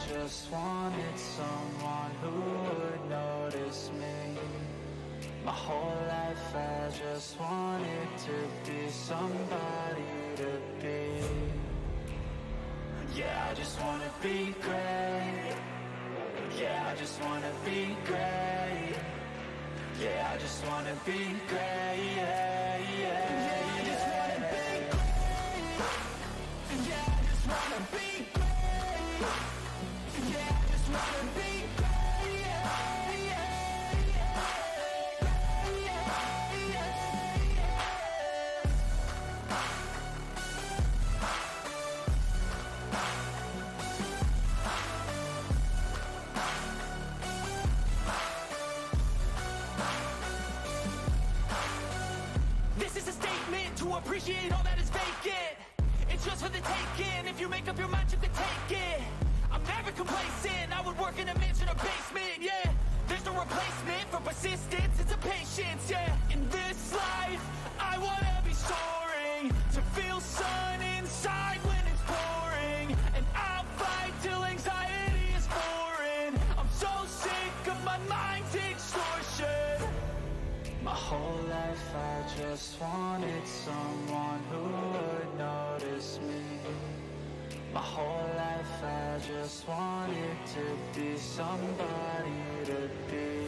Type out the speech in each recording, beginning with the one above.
just wanted someone who would notice me. My whole life I just wanted to be somebody to be. Yeah, I just wanna be great. Yeah, I just wanna be great. Yeah, I just wanna be great. Yeah, yeah, yeah, I just wanna be great. Yeah, I just wanna be great. Yeah, I just wanna be great. Yeah, yeah, yeah, yeah, yeah, yeah. This is a statement to appreciate all that is vacant. It's just for the taking. If you make up your mind, you can take it. I'm never complacent. I would work in a mansion or basement, yeah. There's no replacement for persistence. It's a patience, yeah. In this life, I wanna be soaring, to feel sun inside when it's pouring, and I'll fight till anxiety is foreign. I'm so sick of my mind's extortion. My whole life I just wanted someone who would notice me. My whole life I just wanted to be somebody to be.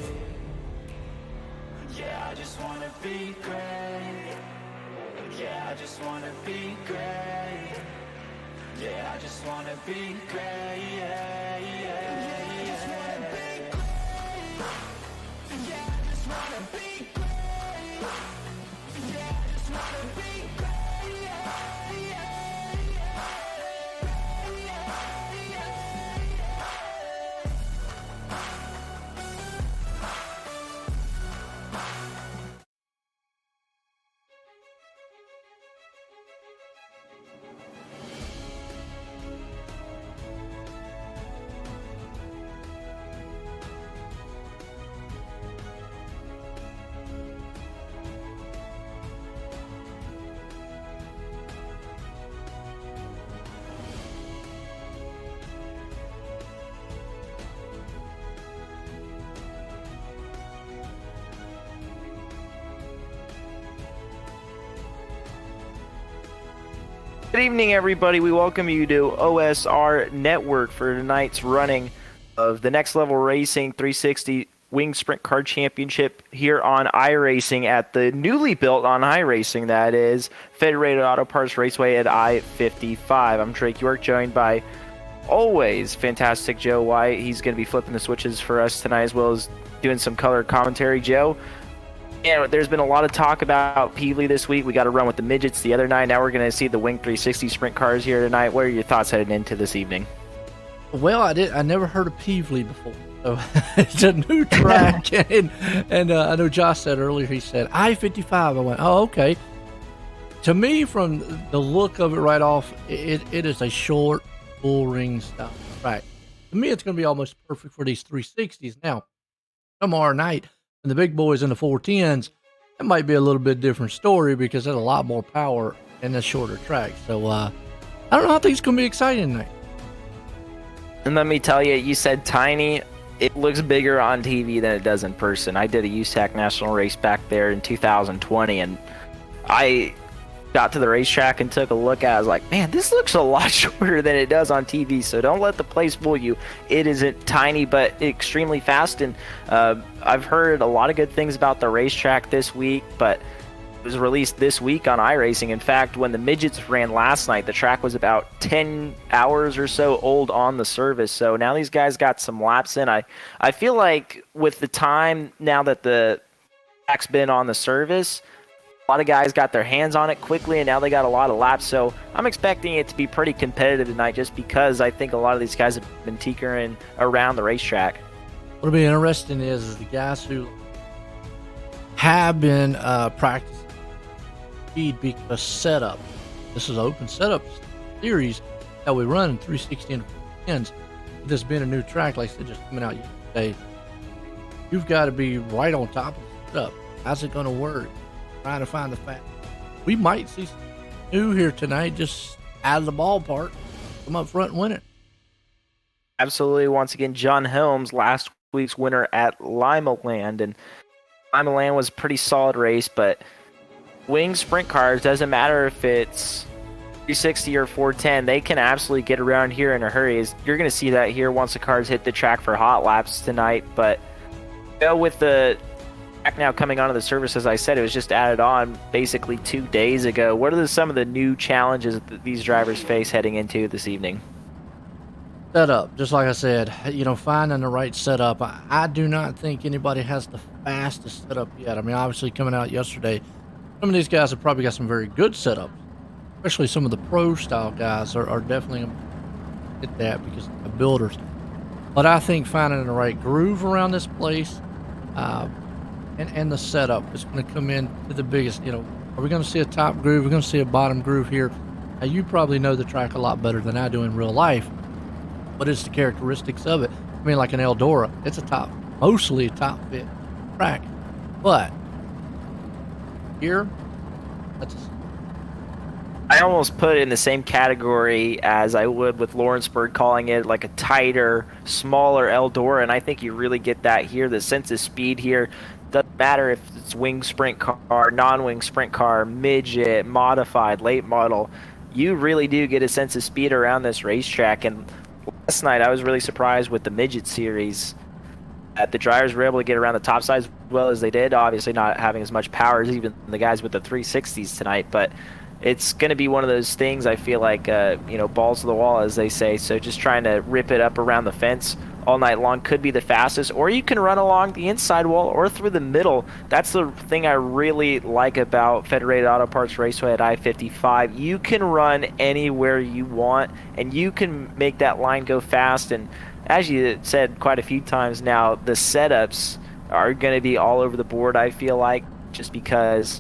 Yeah, I just wanna be great. Yeah, I just wanna be great. Yeah, I just wanna be great. Yeah, yeah, yeah, I just wanna be great. Yeah, I just wanna be great. Yeah, I just wanna be great. Yeah, yeah, yeah, yeah, yeah. Good evening, everybody. We welcome you to OSR Network for tonight's running of the Next Level Racing 360 Wing Sprint Car Championship here on iRacing at the newly built on iRacing, that is, Federated Auto Parts Raceway at I-55. I'm Drake York, joined by always fantastic Joe White. He's going to be flipping the switches for us tonight, as well as doing some color commentary. Joe, yeah, there's been a lot of talk about Pevely this week. We got to run with the midgets the other night. Now we're going to see the Wing 360 sprint cars here tonight. What are your thoughts heading into this evening? Well, I never heard of Pevely before, so it's a new track. and I know Josh said earlier, he said I-55. I went, oh, okay. To me, from the look of it right off, it is a short, full ring style track. To me, it's going to be almost perfect for these 360s. Now, tomorrow night, and the big boys in the 410s, that might be a little bit different story because there's a lot more power in the shorter track. So I don't know. I think it's going to be exciting tonight. And let me tell you, you said tiny. It looks bigger on TV than it does in person. I did a USAC national race back there in 2020, and I got to the racetrack and took a look at it. I was like, man, this looks a lot shorter than it does on TV, so don't let the place fool you. It isn't tiny, but extremely fast, and I've heard a lot of good things about the racetrack this week, but it was released this week on iRacing. In fact, when the midgets ran last night, the track was about 10 hours or so old on the service, so now these guys got some laps in. I feel like with the time now that the track's been on the service, a lot of guys got their hands on it quickly, and now they got a lot of laps. So I'm expecting it to be pretty competitive tonight just because I think a lot of these guys have been tinkering around the racetrack. What'll be interesting is the guys who have been practicing speed because setup. This is an open setup series that we run in 360 and 410s. This being a new track, like I said, just coming out yesterday, you've got to be right on top of the setup. How's it going to work? Trying to find the fact. We might see some new here tonight, just out of the ballpark, come up front and win it. Absolutely. Once again, John Helms, last week's winner at Lima Land. And Lima Land was a pretty solid race, but wing sprint cars, doesn't matter if it's 360 or 410, they can absolutely get around here in a hurry. You're going to see that here once the cars hit the track for hot laps tonight. But with the track now coming onto the service, as I said, it was just added on basically 2 days ago. What are some of the new challenges that these drivers face heading into this evening? Setup, just like I said, finding the right setup. I do not think anybody has the fastest setup yet. I mean, obviously coming out yesterday, some of these guys have probably got some very good setups, especially some of the pro style guys are definitely going to get that because they're builders. But I think finding the right groove around this place and the setup is going to come in to the biggest. Are we going to see a top groove? We're going to see a bottom groove here. Now, you probably know the track a lot better than I do in real life. What is the characteristics of it? I mean, like an Eldora, it's mostly a top fit track. But here, I almost put it in the same category as I would with Lawrenceburg, calling it like a tighter, smaller Eldora, and I think you really get that here. The sense of speed here doesn't matter if it's wing sprint car, non-wing sprint car, midget, modified, late model. You really do get a sense of speed around this racetrack, and last night I was really surprised with the midget series that the drivers were able to get around the top side as well as they did, obviously not having as much power as even the guys with the 360s tonight, but it's going to be one of those things, I feel like, balls to the wall, as they say. So just trying to rip it up around the fence all night long could be the fastest, or you can run along the inside wall or through the middle. That's the thing I really like about Federated Auto Parts Raceway at I-55. You can run anywhere you want, and you can make that line go fast. And as you said quite a few times now, the setups are going to be all over the board, I feel like, just because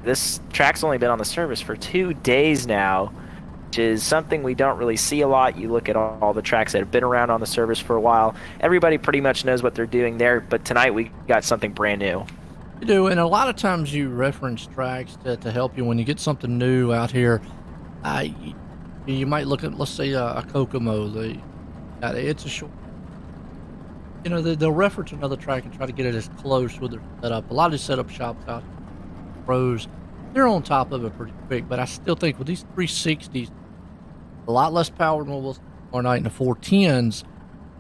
this track's only been on the service for 2 days now, which is something we don't really see a lot. You look at all the tracks that have been around on the service for a while. Everybody pretty much knows what they're doing there, but tonight we got something brand new. You do, and a lot of times you reference tracks to help you when you get something new out here. You might look at, let's say, a Kokomo. It's a short. They'll reference another track and try to get it as close with their setup. A lot of the setup shops out here, pros, they're on top of it pretty quick, but I still think with these 360s, a lot less power than what we'll see tomorrow night in the 410s.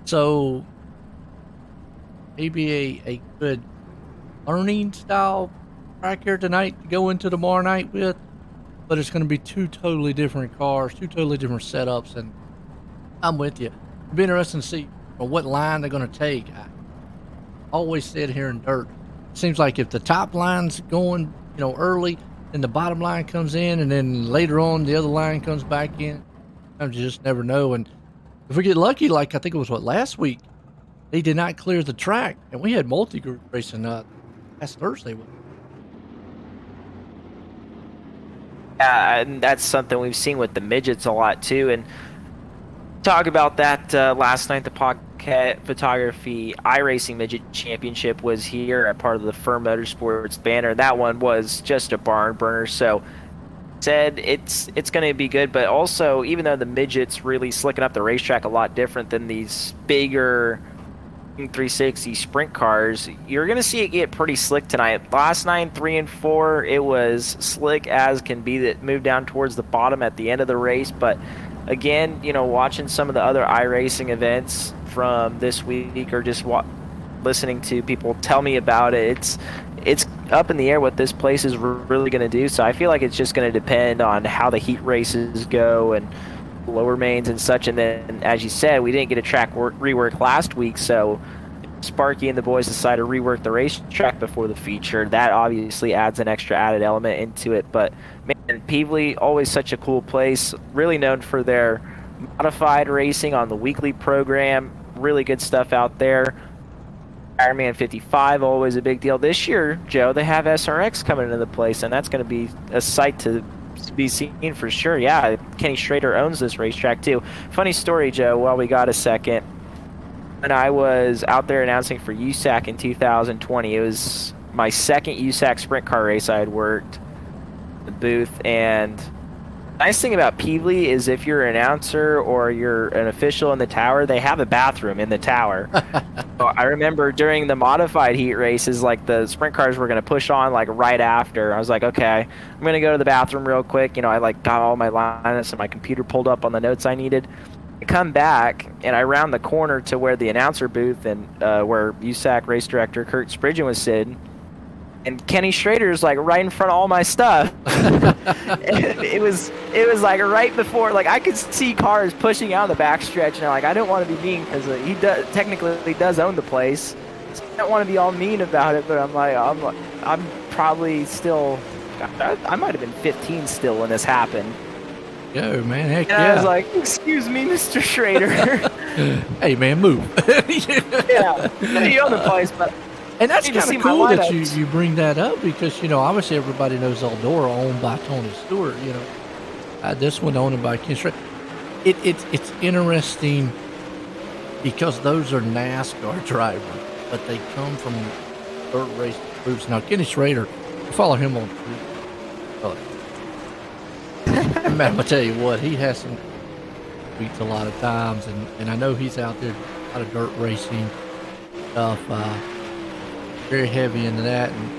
So maybe a good learning style track here tonight to go into tomorrow night with, but it's going to be two totally different cars, two totally different setups, and I'm with you. It'll be interesting to see what line they're going to take. I always said here in dirt, it seems like if the top line's going early, then the bottom line comes in, and then later on the other line comes back in. Sometimes you just never know. And if we get lucky, like I think it was last week, they did not clear the track, and we had multi-group racing last Thursday. Yeah, and that's something we've seen with the midgets a lot too. And talk about that last night. The Pocket Photography iRacing Midget Championship was here at part of the Firm Motorsports banner. That one was just a barn burner. So said it's going to be good, but also even though the midgets really slicking up the racetrack a lot different than these bigger 360 sprint cars, you're going to see it get pretty slick tonight. Last night, 3 and 4, it was slick as can be. That moved down towards the bottom at the end of the race, but again, watching some of the other iRacing events from this week, or just listening to people tell me about it, it's up in the air what this place is really going to do. So I feel like it's just going to depend on how the heat races go and lower mains and such. And then, as you said, we didn't get a track rework last week, so Sparky and the boys decided to rework the racetrack before the feature. That obviously adds an extra added element into it. But man, Pevely, always such a cool place, really known for their modified racing on the weekly program. Really good stuff out there. Ironman 55, always a big deal. This year, Joe, they have SRX coming into the place, and that's going to be a sight to be seen for sure. Yeah, Kenny Schrader owns this racetrack too. Funny story, Joe, while we got a second. When I was out there announcing for USAC in 2020, it was my second USAC sprint car race I had worked the booth, and Nice thing about Pevely is if you're an announcer or you're an official in the tower, they have a bathroom in the tower. So I remember during the modified heat races, like the sprint cars were going to push on like right after. I was like, okay, I'm going to go to the bathroom real quick. You know, I like got all my lineups and my computer pulled up on the notes I needed. I come back and I round the corner to where the announcer booth and where USAC race director Kurt Spridgen was sitting. And Kenny Schrader's like right in front of all my stuff. And it was like right before, like I could see cars pushing out the backstretch, and I'm like, I don't want to be mean because he does own the place. So I don't want to be all mean about it, but I'm like, I'm probably still, I might have been 15 still when this happened. Yo, man, heck And yeah. I was like, excuse me, Mr. Schrader. Hey, man, move. Yeah, you own the place, but. And that's You can kind see of my cool that lineups. you bring that up because, you know, obviously everybody knows Eldora owned by Tony Stewart, you know. This one owned by Ken Schrader. It's interesting because those are NASCAR drivers, but they come from dirt race groups. Now, Kenny Schrader, I follow him on Twitter. Man, I'm going to tell you what, he has some tweets a lot of times, and I know he's out there, a lot of dirt racing stuff. Very heavy into that, and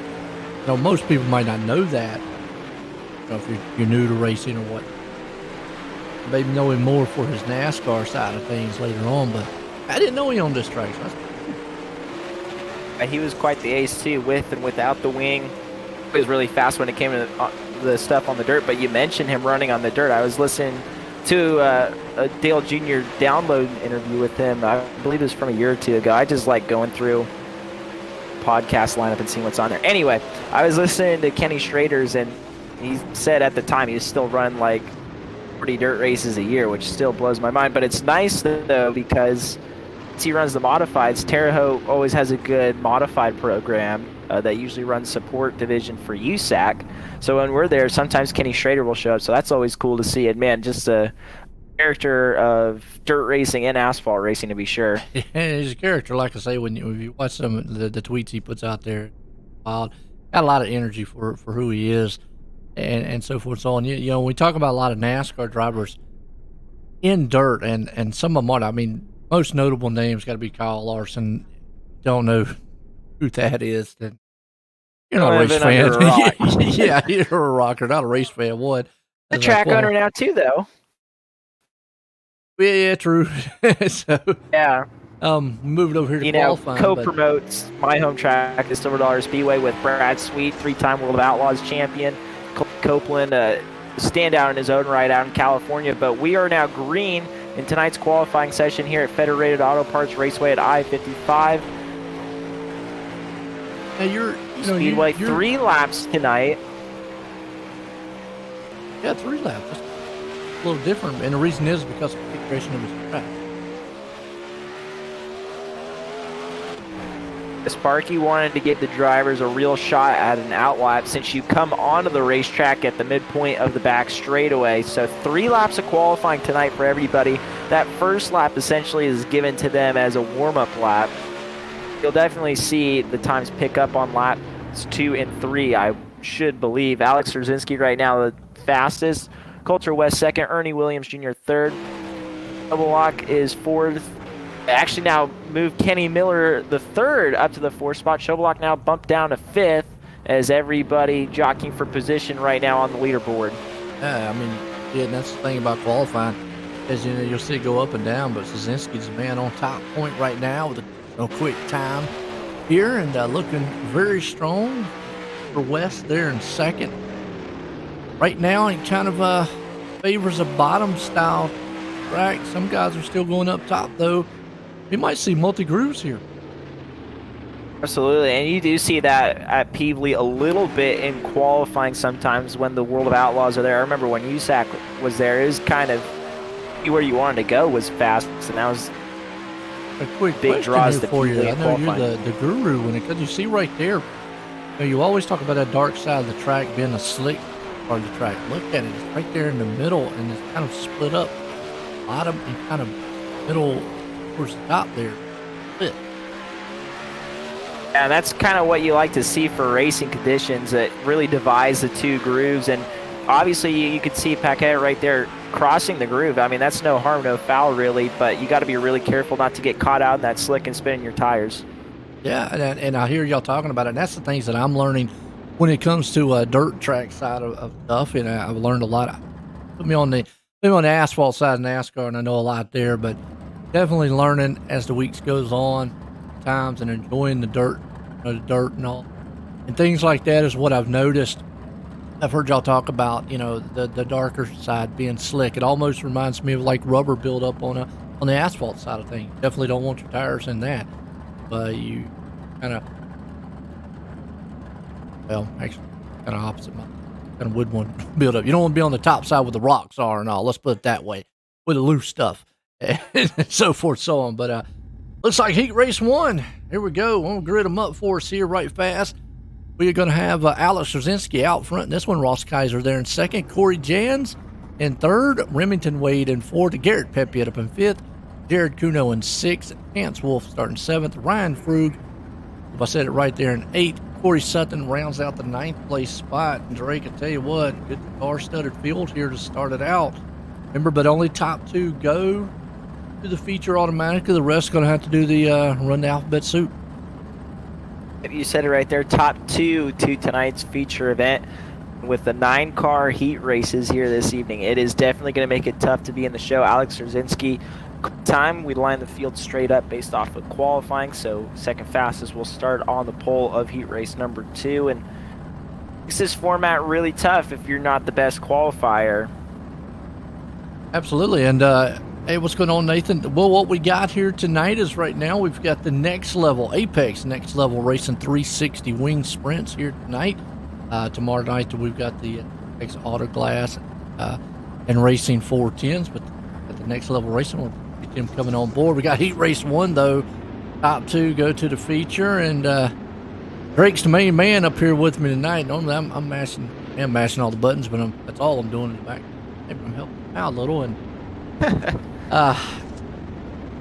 you know most people might not know that. You know, if you're new to racing or what, maybe know him more for his NASCAR side of things later on. But I didn't know he owned this track. So He was quite the ace too, with and without the wing. He was really fast when it came to the stuff on the dirt. But you mentioned him running on the dirt. I was listening to a Dale Jr. download interview with him. I believe it was from a year or two ago. I just like going through podcast lineup and seeing what's on there. Anyway, I was listening to Kenny Schrader's, and he said at the time he was still running like 40 dirt races a year, which still blows my mind. But it's nice though because he runs the modifieds. Terre Haute always has a good modified program that usually runs support division for USAC. So when we're there, sometimes Kenny Schrader will show up. So that's always cool to see. And man, just a character of dirt racing and asphalt racing, to be sure. Yeah, he's a character, like I say, when you watch some of the tweets he puts out there, wild, got a lot of energy for who he is, and so forth and so on. You know, we talk about a lot of NASCAR drivers in dirt, and some of them are. I mean, most notable names got to be Kyle Larson. Don't know who that is, then you're not a race fan. Yeah, you're a rocker, not a race fan. What? The track owner now too, though. Yeah, true. So yeah, moving over here to qualifying. Co-promotes my home track, the Silver Dollar Speedway, with Brad Sweet, 3-time World of Outlaws champion. Copeland, standout in his own right out in California. But we are now green in tonight's qualifying session here at Federated Auto Parts Raceway at I-55. Now Speedway, 3 laps tonight. Yeah, 3 laps. That's a little different, and the reason is because of the configuration of his track. Sparky wanted to give the drivers a real shot at an outlap since you come onto the racetrack at the midpoint of the back straightaway. So 3 laps of qualifying tonight for everybody. That first lap essentially is given to them as a warm-up lap. You'll definitely see the times pick up on laps 2 and 3, I should believe. Alex Rzazinski right now the fastest. Coulter West second. Ernie Williams Jr. third. Double Lock is fourth. Actually now moved Kenny Miller the third up to the 4th spot. Chauvelot now bumped down to 5th as everybody jockeying for position right now on the leaderboard. Yeah, I mean, yeah, and that's the thing about qualifying. As you know, you'll see it go up and down, but Rzazinski's the man on top point right now with a quick time here and looking very strong for West there in second. Right now, it kind of favors a bottom style track. Some guys are still going up top, though. We might see multi-grooves here. Absolutely, and you do see that at Pevely a little bit in qualifying sometimes when the World of Outlaws are there. I remember when USAC was there, it was kind of where you wanted to go was fast, and that was a quick big draws to for you. Pevely I know qualifying. you're the guru when it comes. You see right there, you always talk about that dark side of the track being a slick part of the track. Look at it. It's right there in the middle, and it's kind of split up. Bottom and kind of middle towards the top there. Split. And that's kind of what you like to see for racing conditions. It really divides the 2 grooves. And obviously you could see Paquette right there crossing the groove. I mean, that's no harm, no foul really, but you got to be really careful not to get caught out in that slick and spinning your tires. Yeah, and I hear y'all talking about it. And that's the things that I'm learning when it comes to dirt track side of stuff. And I've learned a lot. Put me on the asphalt side of NASCAR, and I know a lot there, but definitely learning as the weeks goes on, times, and enjoying the dirt, the dirt and all, and things like that is what I've noticed. I've heard y'all talk about, the darker side being slick. It almost reminds me of like rubber buildup on the asphalt side of things. Definitely don't want your tires in that. But you kind of, actually, kind of opposite. Kind of would want to build up. You don't want to be on the top side where the rocks are and all. Let's put it that way, with the loose stuff and so forth, so on. But looks like Heat Race 1. Here we go. I'm gonna grid them up for us here right fast. We are going to have Alex Rzazinski out front in this one. Ross Kaiser there in second. Corey Jans in third. Remington Wade in fourth. Garrett Pepiot up in fifth. Jared Kuno in sixth. Chance Wolf starting seventh. Ryan Frug, if I said it right there, in eighth. Corey Sutton rounds out the ninth place spot. And Drake, I tell you what, good star-studded field here to start it out. Remember, but only top two go to the feature automatically. The rest going to have to do the run the alphabet soup. You said it right there, top two to tonight's feature event with the 9-car heat races here this evening. It is definitely going to make it tough to be in the show. Alex Rzazinski, time, we line the field straight up based off of qualifying, so second fastest will start on the pole of heat race number 2, and makes this format really tough if you're not the best qualifier. Absolutely, and hey, what's going on, Nathan? Well, what we got here tonight is right now we've got the next level, Apex Next Level Racing 360 wing sprints here tonight. Tomorrow night we've got the Apex Auto Glass and Racing 410s, but at the Next Level Racing, we'll get them coming on board. We got Heat Race 1, though. Top two go to the feature, and Drake's the main man up here with me tonight. Normally I'm mashing all the buttons, but that's all I'm doing in the back. Maybe I'm helping out a little, and I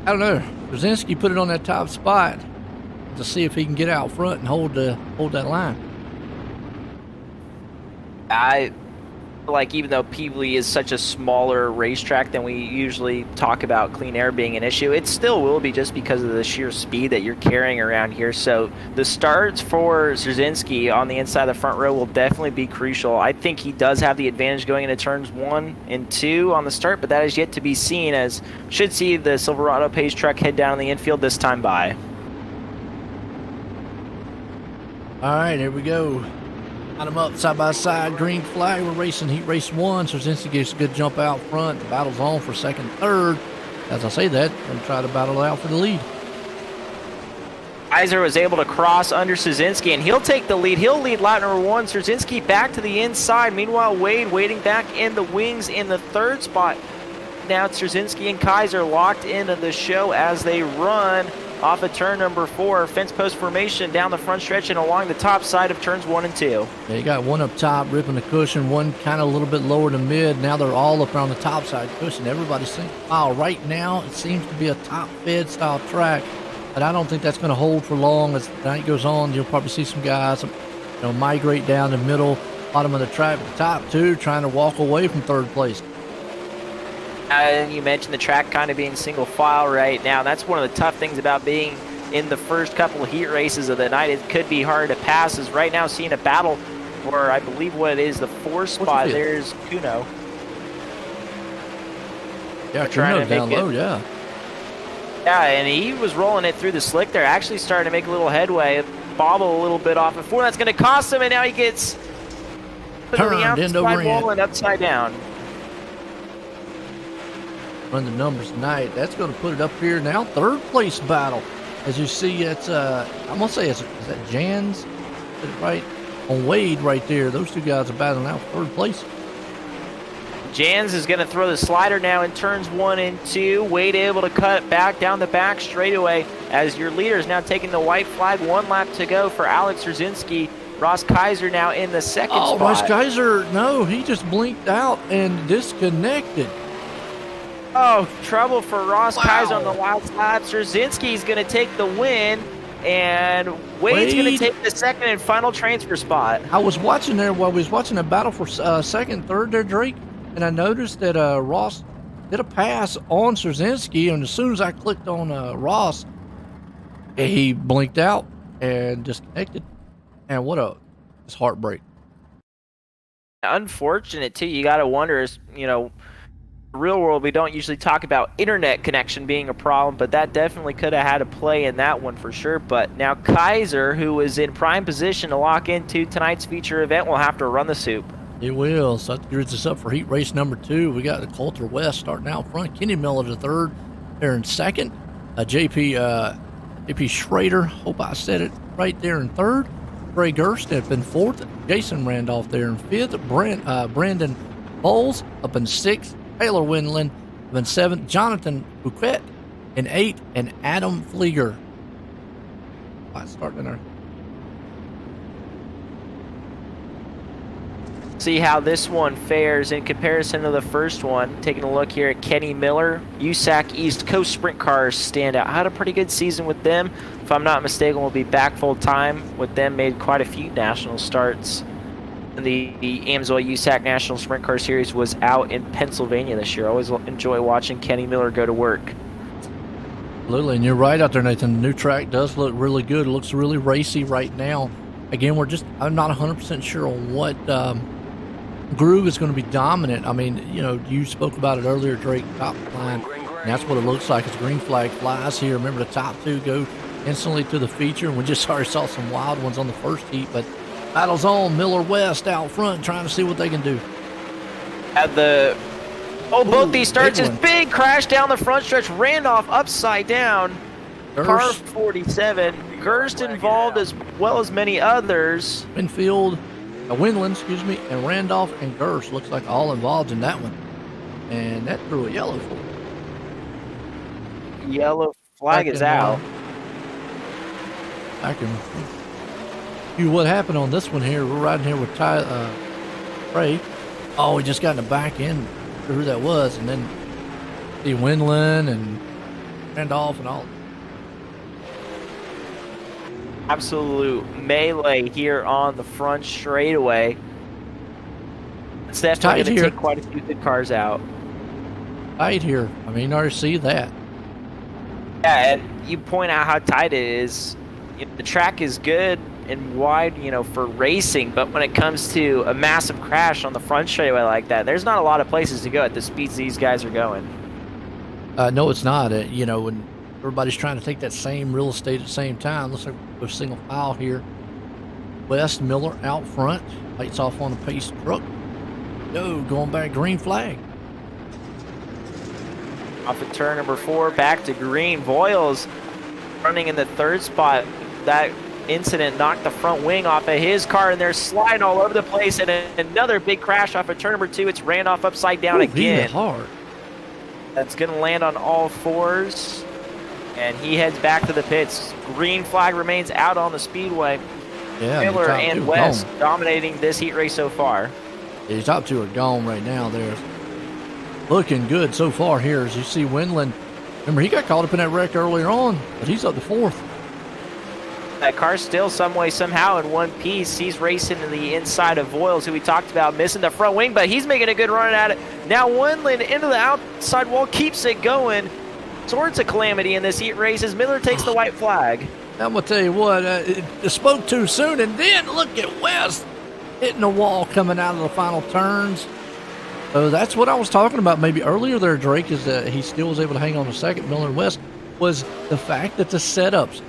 don't know. Rzazinski put it on that top spot to see if he can get out front and hold that line. I like, even though Pevely is such a smaller racetrack than we usually talk about clean air being an issue, it still will be just because of the sheer speed that you're carrying around here. So the starts for Rzazinski on the inside of the front row will definitely be crucial. I think he does have the advantage going into turns 1 and 2 on the start, but that is yet to be seen, as should see the Silverado Pace truck head down the infield this time by. All right, here we go. Line them up side by side, green flag. We're racing Heat Race 1. So Rzazinski gets a good jump out front. The battle's on for second, third. As I say that, I'm try to battle it out for the lead. Kaiser was able to cross under Rzazinski, and he'll take the lead. He'll lead lap number 1. Rzazinski back to the inside. Meanwhile, Wade waiting back in the wings in the third spot. Now it's Rzazinski and Kaiser locked into the show as they run off of turn number 4, fence post formation down the front stretch and along the top side of turns 1 and 2. Yeah, you got one up top ripping the cushion, one kind of a little bit lower to mid. Now they're all up around the top side cushion. Everybody's saying, wow, right now it seems to be a top fed style track, but I don't think that's going to hold for long. As the night goes on, you'll probably see some guys migrate down the middle, bottom of the track, the top two trying to walk away from third place. And you mentioned the track kind of being single file right now. That's one of the tough things about being in the first couple of heat races of the night. It could be hard to pass, as right now seeing a battle for, I believe what it is, the 4th spot. There's Kuno. Yeah, Kuno down low, yeah. Yeah, and he was rolling it through the slick there, actually starting to make a little headway, bobble a little bit off before. That's going to cost him, and now he gets put on the outside wall and upside down. Run the numbers tonight. That's going to put it up here now. Third place battle. As you see, it's I'm going to say, is that Jans? Is it right? On Wade right there. Those two guys are battling out for third place. Jans is going to throw the slider now in turns 1 and 2. Wade able to cut back down the back straightaway as your leader is now taking the white flag. 1 lap to go for Alex Rzazinski. Ross Kaiser now in the second spot. Ross Kaiser, no, he just blinked out and disconnected. Oh, trouble for Ross Kaiser on the last lap. Rzazinski's going to take the win. and Wade's going to Wade. take the second and final transfer spot. I was watching there while we was watching the battle for second, third there, Drake, and I noticed that Ross did a pass on Szerzynski, and as soon as I clicked on Ross, he blinked out and disconnected. And what a it's heartbreak. Unfortunate too. You got to wonder, is real world, we don't usually talk about internet connection being a problem, but that definitely could have had a play in that one for sure. But now Kaiser, who is in prime position to lock into tonight's feature event, will have to run the soup. It will. So that gears us up for heat race number 2. We got the Coulter West starting out front. Kenny Miller to third. There in second. JP Schrader, hope I said it right, there in third. Trey Gerst up in fourth. Jason Randolph there in fifth. Brandon Bowles up in sixth. Taylor Windland up in seventh. Jonathan Bouquet in eighth. And Adam Flieger. Starting in our See how this one fares in comparison to the first one. Taking a look here at Kenny Miller, USAC East Coast Sprint Cars standout. Had a pretty good season with them. If I'm not mistaken, we'll be back full time with them. Made quite a few national starts. And the Amsoil USAC National Sprint Car Series was out in Pennsylvania this year. I always enjoy watching Kenny Miller go to work. Absolutely, and you're right out there, Nathan. The new track does look really good. It looks really racy right now. Again, I'm not 100% sure on what groove is going to be dominant. I mean, you spoke about it earlier, Drake, top line, and that's what it looks like as green flag flies here. Remember, the top two go instantly to the feature, and we just already saw some wild ones on the first heat, but battles on. Miller West out front trying to see what they can do. Both these starts is big crash down the front stretch. Randolph upside down. Car 47. Gerst involved as well as many others. Windland, and Randolph and Gerst looks like all involved in that one. And that threw a yellow flag. Yellow flag is out. I can see what happened on this one here. We're riding here with Ray. Oh, he just got in the back end. Who that was, and then see Windland and Randolph and all. Absolute melee here on the front straightaway. It's definitely going to take quite a few good cars out. Tight here. I mean, you already see that. Yeah, and you point out how tight it is. The track is good and wide, for racing, but when it comes to a massive crash on the front straightaway like that, there's not a lot of places to go at the speeds these guys are going. No, it's not. When everybody's trying to take that same real estate at the same time, looks like we're single file here. West Miller out front, lights off on the pace truck. Going back, green flag. Off of turn number 4, back to green. Voiles running in the third spot. That incident knocked the front wing off of his car, and they're sliding all over the place. And another big crash off of turn number 2. It's Randolph upside down again. Hard. That's going to land on all fours, and he heads back to the pits. Green flag remains out on the speedway. Yeah, Miller and West dominating this heat race so far. Yeah, the top two are gone right now. They're looking good so far here. As you see Windland, remember he got caught up in that wreck earlier on, but he's up to fourth. That car's still some way, somehow in one piece. He's racing to the inside of Voiles, who we talked about missing the front wing, but he's making a good run at it. Now Windland into the outside wall, keeps it going. Towards a calamity in this heat race as Miller takes the white flag. I'm going to tell you what, it spoke too soon, and then look at West hitting the wall coming out of the final turns. So that's what I was talking about maybe earlier there, Drake, is that he still was able to hang on to second. Miller and West was the fact that the setups,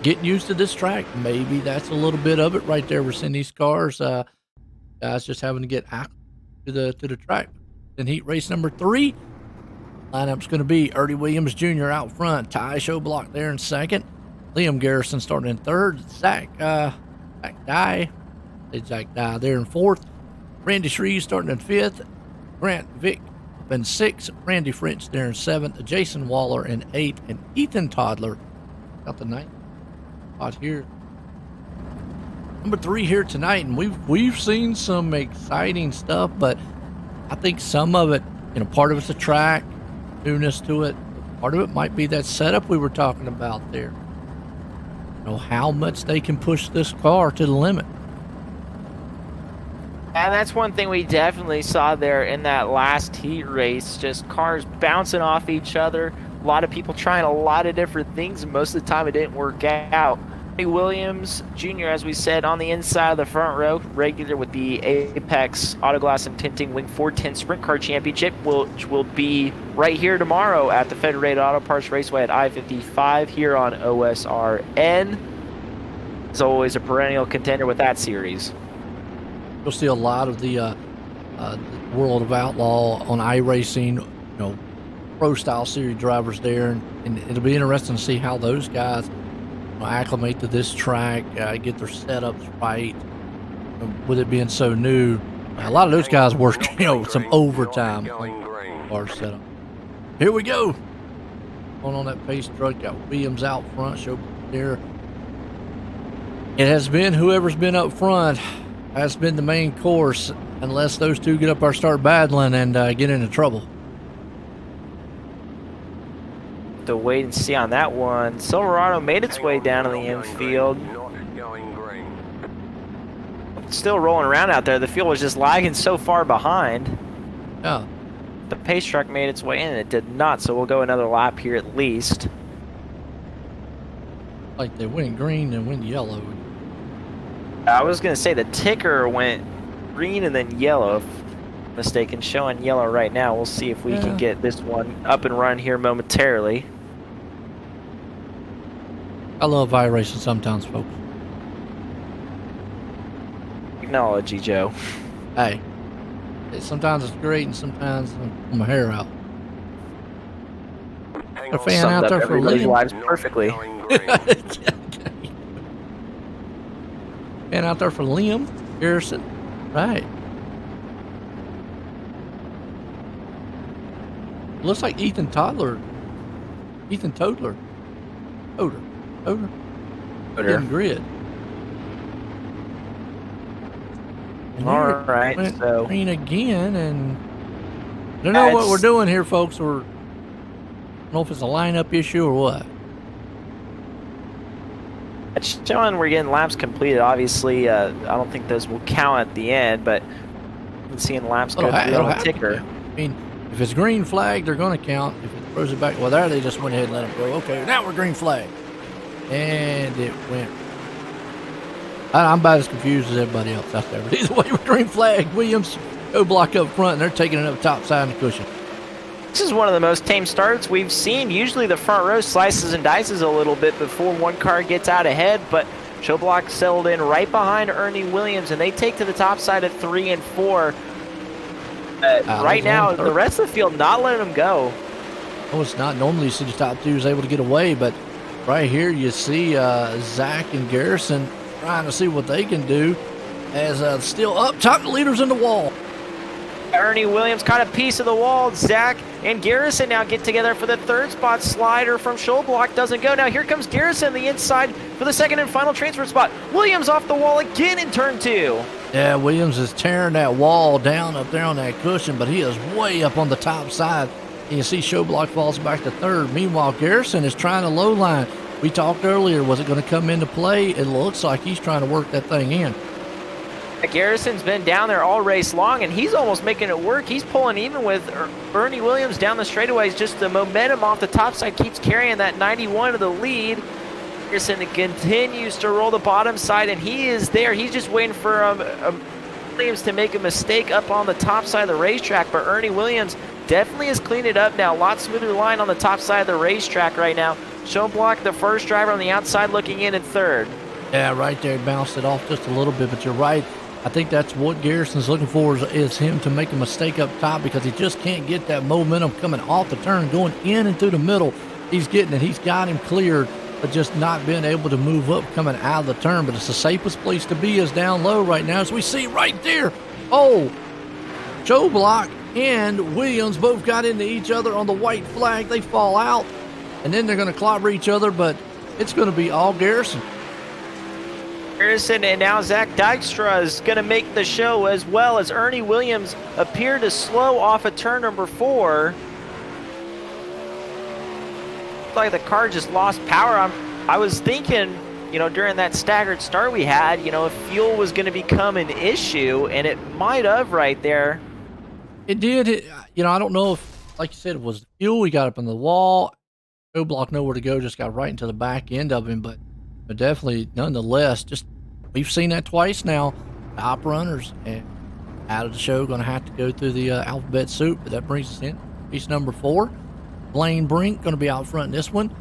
getting used to this track, maybe that's a little bit of it right there. We're seeing these cars, guys just having to get out to the track. Then heat race number 3, lineup's going to be Ernie Williams Jr. out front, Ty Showblock there in second, Liam Garrison starting in third, Zach Dye there in fourth, Randy Shreves starting in fifth, Grant Vick up in sixth, Randy French there in seventh, Jason Waller in eighth, and Ethan Toddler got the ninth spot here. Number 3 here tonight, and we've seen some exciting stuff, but I think some of it, part of it's the track, newness to it. Part of it might be that setup we were talking about there. how much they can push this car to the limit. And that's one thing we definitely saw there in that last heat race, just cars bouncing off each other. A lot of people trying a lot of different things, and most of the time it didn't work out. Williams Jr., as we said, on the inside of the front row, regular with the Apex Autoglass and Tinting Wing 410 Sprint Car Championship, which will be right here tomorrow at the Federated Auto Parts Raceway at I-55 here on OSRN. As always, a perennial contender with that series. You'll see a lot of the World of Outlaw on iRacing, pro-style series drivers there, and it'll be interesting to see how those guys acclimate to this track, get their setups right. With it being so new, a lot of those guys work, some overtime on our setup. Here we go. Going on that pace truck, got Williams out front, show there. It has been whoever's been up front has been the main course, unless those two get up there, start battling, and get into trouble. To wait and see on that one. Silverado made its way down to the infield. Still rolling around out there. The field was just lagging so far behind. Yeah. The pace truck made its way in. It did not, so we'll go another lap here at least. Like they went green and went yellow. I was going to say the ticker went green and then yellow. If I'm mistaken, showing yellow right now. We'll see if we can get this one up and run here momentarily. I love iRacing sometimes, folks. Technology, Joe. Hey, sometimes it's great and sometimes I pull my hair out. A fan out there for everybody's Liam. lives perfectly. Fan out there for Liam Garrison. Right. Looks like Ethan Toddler. Getting grid. And All here it right, went so green again, and I don't know what we're doing here, folks. I don't know if it's a lineup issue or what. it's showing we're getting laps completed. Obviously, I don't think those will count at the end, but I'm seeing laps go through on the ticker. I mean, if it's green flag, they're going to count. If it throws it back, well, there they just went ahead and let it go. Okay, now we're green flag. And it went. I'm about as confused as everybody else out there. But either way, we're green flag. Williams go block up front, and they're taking it up top side of the cushion. This is one of the most tame starts we've seen. Usually the front row slices and dices a little bit before one car gets out ahead, but Showblock settled in right behind Ernie Williams, and they take to the top side at 3 and 4. Right now, the rest of the field not letting them go. Oh, it's not. Normally you see the top two is able to get away, but right here you see Zach and Garrison trying to see what they can do as still up top, the leaders in the wall. Ernie Williams caught a piece of the wall. Zach and Garrison now get together for the third spot. Slider from Showblock doesn't go. Now here comes Garrison on the inside for the second and final transfer spot. Williams off the wall again in turn 2. Yeah, Williams is tearing that wall down up there on that cushion, but he is way up on the top side. You can see Showblock falls back to third. Meanwhile, Garrison is trying to low line. We talked earlier, was it going to come into play? It looks like he's trying to work that thing in. Garrison's been down there all race long, and he's almost making it work. He's pulling even with Ernie Williams down the straightaways. Just the momentum off the top side keeps carrying that 91 of the lead. Garrison continues to roll the bottom side, and he is there. He's just waiting for Williams to make a mistake up on the top side of the racetrack, but Ernie Williams definitely has cleaned it up now. A lot smoother line on the top side of the racetrack right now. Showblock, the first driver on the outside, looking in at third. Yeah, right there, bounced it off just a little bit, but you're right. I think that's what Garrison's looking for is him to make a mistake up top because he just can't get that momentum coming off the turn, going in and through the middle. He's getting it. He's got him cleared, but just not being able to move up coming out of the turn. But it's the safest place to be is down low right now, as we see right there. Oh, Showblock and Williams both got into each other on the white flag. They fall out, and then they're going to clobber each other, but it's going to be all Garrison. Garrison and now Zach Dykstra is going to make the show, as well as Ernie Williams appear to slow off at turn number 4. Looks like the car just lost power. I was thinking during that staggered start we had, if fuel was going to become an issue, and it might have right there. It did. I don't know if, like you said, it was the fuel. He got up on the wall. Joe Block nowhere to go, just got right into the back end of him. But definitely, nonetheless, just we've seen that twice now. Top runners and out of the show going to have to go through the alphabet soup. But that brings us in piece number 4. Blaine Brink going to be out front in this one.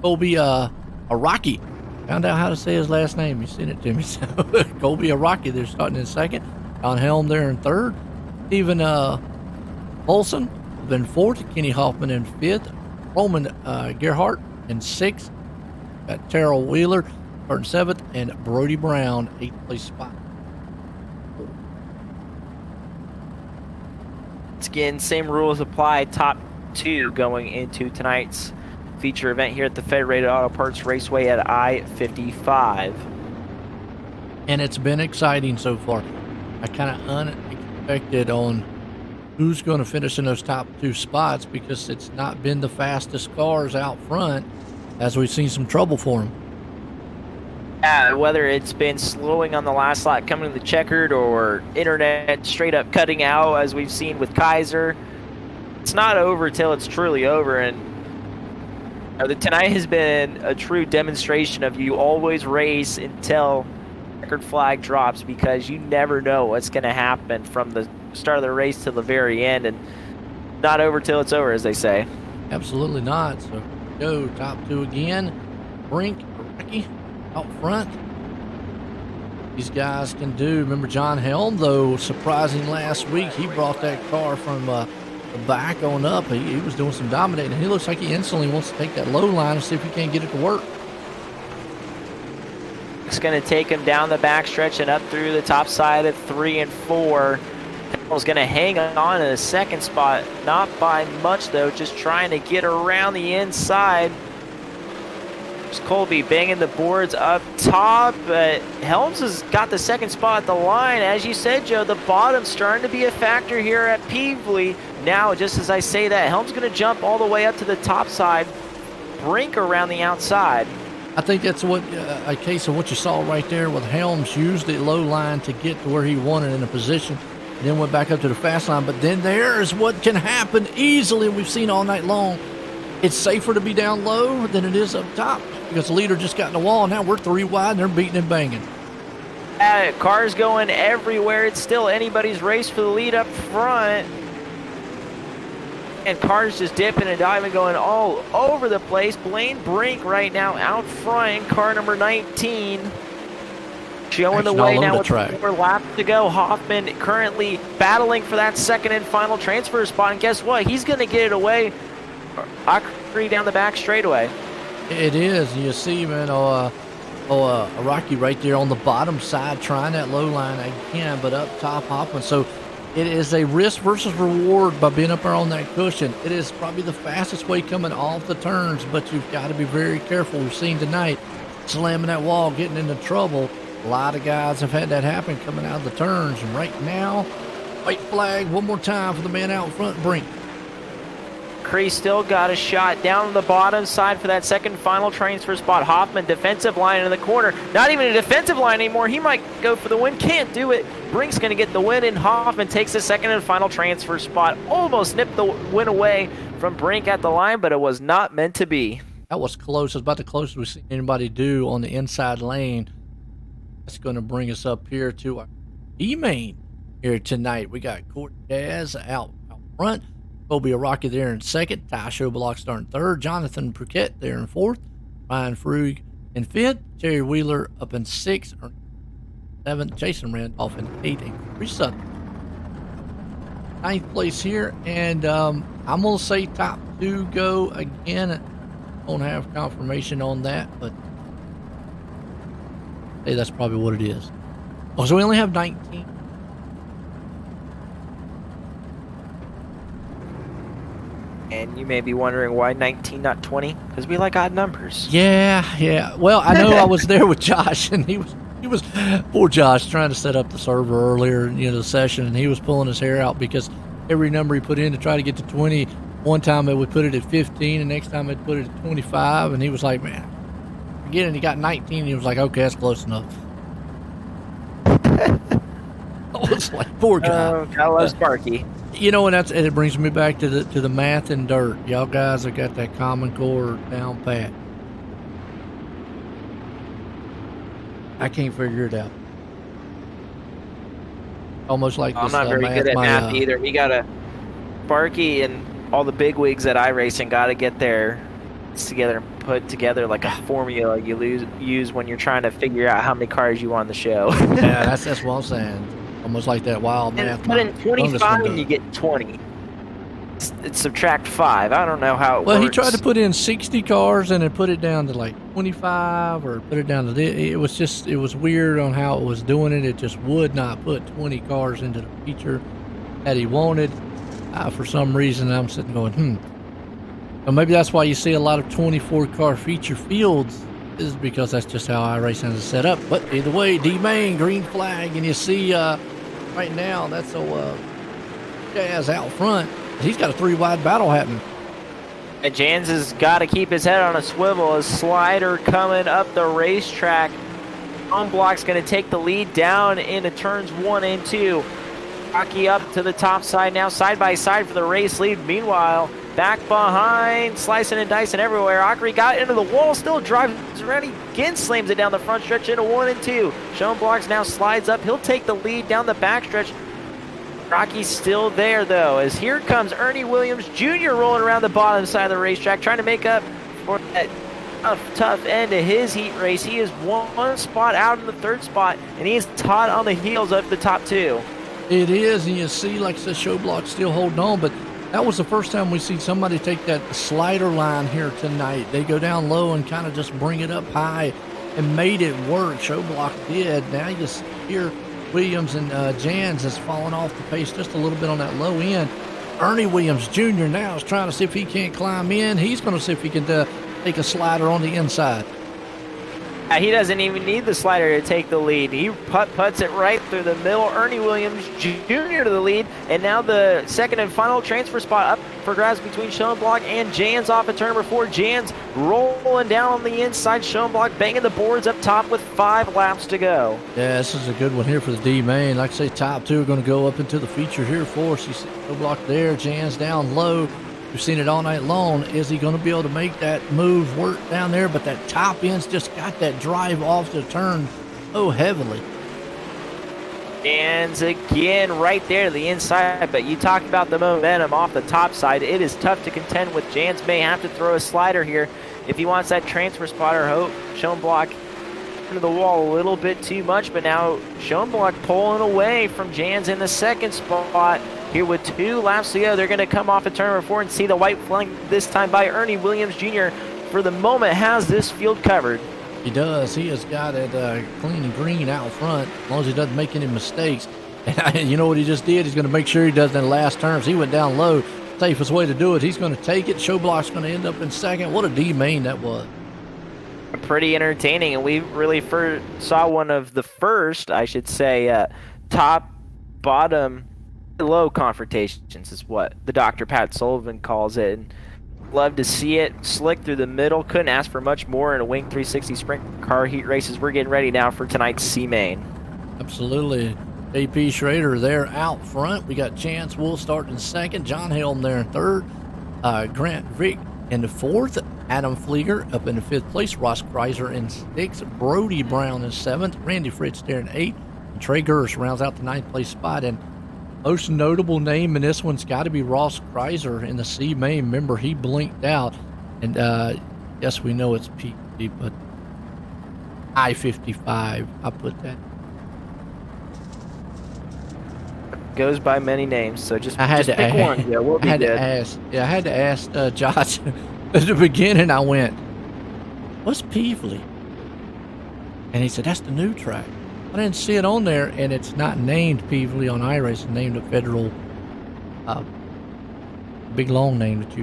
Colby Araki. Found out how to say his last name. He sent it to me. So Colby Araki, they're starting in second. John Helm there in third. Stephen Olson in fourth. Kenny Hoffman in fifth. Roman Gerhardt in sixth. Got Terrell Wheeler in seventh. And Brody Brown, 8th place spot. Again, same rules apply. Top 2 going into tonight's feature event here at the Federated Auto Parts Raceway at I-55. And it's been exciting so far. I kind of unexpected on who's going to finish in those top 2 spots because it's not been the fastest cars out front as we've seen some trouble for them. Yeah, whether it's been slowing on the last lap coming to the checkered or internet straight up cutting out as we've seen with Kaiser, it's not over till it's truly over. And tonight has been a true demonstration of you always race until checkered flag drops, because you never know what's going to happen from the start of the race to the very end, and not over till it's over, as they say. Absolutely not. So go top 2 again. Brink, Rocky out front. These guys can do. Remember John Helm, though, surprising last week. He brought that car from the back on up. He was doing some dominating. He looks like he instantly wants to take that low line and see if he can't get it to work. It's going to take him down the backstretch and up through the top side of 3 and 4. Helm's going to hang on in the second spot, not by much though, just trying to get around the inside. There's Colby banging the boards up top, but Helms has got the second spot at the line. As you said, Joe, the bottom's starting to be a factor here at Pevely. Now, just as I say that, Helms going to jump all the way up to the top side, Brink around the outside. I think that's what a case of what you saw right there with Helms used the low line to get to where he wanted in a position, and then went back up to the fast line. But then there is what can happen easily. We've seen all night long. It's safer to be down low than it is up top because the leader just got in the wall. Now we're 3 wide and they're beating and banging. Cars going everywhere. It's still anybody's race for the lead up front. And cars just dipping and diving, going all over the place. Blaine Brink right now out front in car number 19. Showing the way now with 4 laps to go. Hoffman currently battling for that second and final transfer spot. And guess what? He's going to get it away. Akri down the back straightaway. It is. You see, man, Araki right there on the bottom side trying that low line again, but up top Hoffman. So it is a risk versus reward by being up there on that cushion. It is probably the fastest way coming off the turns, but you've got to be very careful. We've seen tonight slamming that wall, getting into trouble. A lot of guys have had that happen coming out of the turns. And right now, white flag one more time for the man out front, Brink. Cree still got a shot down the bottom side for that second final transfer spot. Hoffman, defensive line in the corner. Not even a defensive line anymore. He might go for the win. Can't do it. Brink's going to get the win, and Hoffman takes the second and final transfer spot. Almost nipped the win away from Brink at the line, but it was not meant to be. That was close. It was about the closest we've seen anybody do on the inside lane. That's going to bring us up here to our E-main here tonight. We got Cortez out front. Colby Araki there in second. Ty Schoblock starting third. Jonathan Burkett there in fourth. Ryan Frug in fifth. Terry Wheeler up in sixth. Seventh. Jason Randolph in eighth. And Chris Sutton. Ninth place here. And I'm going to say top 2 go again. I don't have confirmation on that, but hey, that's probably what it is. Oh, so we only have 19. And you may be wondering why 19, not 20, because we like odd numbers. Yeah. Well, I know I was there with Josh, and he was poor Josh trying to set up the server earlier, the session, and he was pulling his hair out because every number he put in to try to get to 20, one time it would put it at 15, and next time it put it at 25, and he was like, man, again, and he got 19. And he was like, okay, that's close enough. I was like, poor guy. I love Sparky. You know, and it brings me back to the math and dirt. Y'all guys have got that Common Core down pat. I can't figure it out. Almost like I'm this, not very good at math either. We got Sparky and all the big wigs at iRacing got to get their together and put together like a formula you use when you're trying to figure out how many cars you want on the show. Yeah, that's what I'm saying. Almost like that wild math. Put in 25 and you get 20. It's subtract 5. I don't know how it works. Well, he tried to put in 60 cars and then put it down to like 25 or put it down to it was weird on how it was doing it. It just would not put 20 cars into the feature that he wanted. For some reason, I'm sitting going, Well, maybe that's why you see a lot of 24-car feature fields, is because that's just how iRacing is set up. But either way, D-Main, green flag, and you see right now that's Jazz out front. He's got a 3-wide battle happening. And Jans has got to keep his head on a swivel. A slider coming up the racetrack. On block's going to take the lead down into turns 1 and 2. Rocky up to the top side now, side by side for the race lead. Meanwhile, back behind, slicing and dicing everywhere. Akri got into the wall, still drives around. Again slams it down the front stretch into 1 and 2. Sean Blocks now slides up. He'll take the lead down the backstretch. Rocky's still there, though, as here comes Ernie Williams Jr. rolling around the bottom side of the racetrack, trying to make up for that tough end of his heat race. He is one spot out in the 3rd spot, and he is hot on the heels of the top 2. It is, and you see, like I said, Show Block's still holding on, but that was the first time we see somebody take that slider line here tonight. They go down low and kind of just bring it up high and made it work. Show Block did. Now you hear Williams and Jans has fallen off the pace just a little bit on that low end. Ernie Williams Jr. now is trying to see if he can't climb in. He's going to see if he can take a slider on the inside. He doesn't even need the slider to take the lead. He puts it right through the middle. Ernie Williams Jr. to the lead. And now the second and final transfer spot up for grabs between Schoenblock and Jans off of turn number 4. Jans rolling down on the inside. Schoenblock banging the boards up top with 5 laps to go. Yeah, this is a good one here for the D-Main. Like I say, top 2 are going to go up into the feature here for us. You see Schoenblock there, Jans down low. We've seen it all night long. Is he going to be able to make that move work down there? But that top end's just got that drive off the turn so heavily. And again, right there to the inside. But you talk about the momentum off the top side. It is tough to contend with. Jans may have to throw a slider here if he wants that transfer spot or hope. Schoenblock into the wall a little bit too much. But now Schoenblock pulling away from Jans in the 2nd spot. Here with 2 laps to go, they're going to come off of turn number 4 and see the white flag this time by Ernie Williams Jr. For the moment, has this field covered. He does. He has got it clean and green out front, as long as he doesn't make any mistakes. And you know what he just did? He's going to make sure he does in the last turns. He went down low. Safest way to do it. He's going to take it. Showblock's going to end up in 2nd. What a D-Main that was. Pretty entertaining, and we really saw one of the first, I should say, top, bottom, low confrontations is what the Dr. Pat Sullivan calls it. And love to see it. Slick through the middle. Couldn't ask for much more in a Wing 360 sprint car heat races. We're getting ready now for tonight's C-Main. Absolutely. AP Schrader there out front. We got Chance Wolf starting 2nd. John Helm there in 3rd. Grant Vick in the 4th. Adam Flieger up in the 5th place. Ross Kreiser in 6th. Brody Brown in 7th. Randy Fritz there in 8th. And Trey Gersh rounds out the 9th place spot. And most notable name in this one's got to be Ross Kreiser in the C-Main. Remember, he blinked out. And yes, we know it's PT, but I-55, I put that. Goes by many names, so just pick one. Yeah, we'll be good. I had to ask Josh at the beginning. I went, what's Pevely? And he said, that's the new track. I didn't see it on there, and it's not named Pevely on iRacing. Named a federal, big long name it's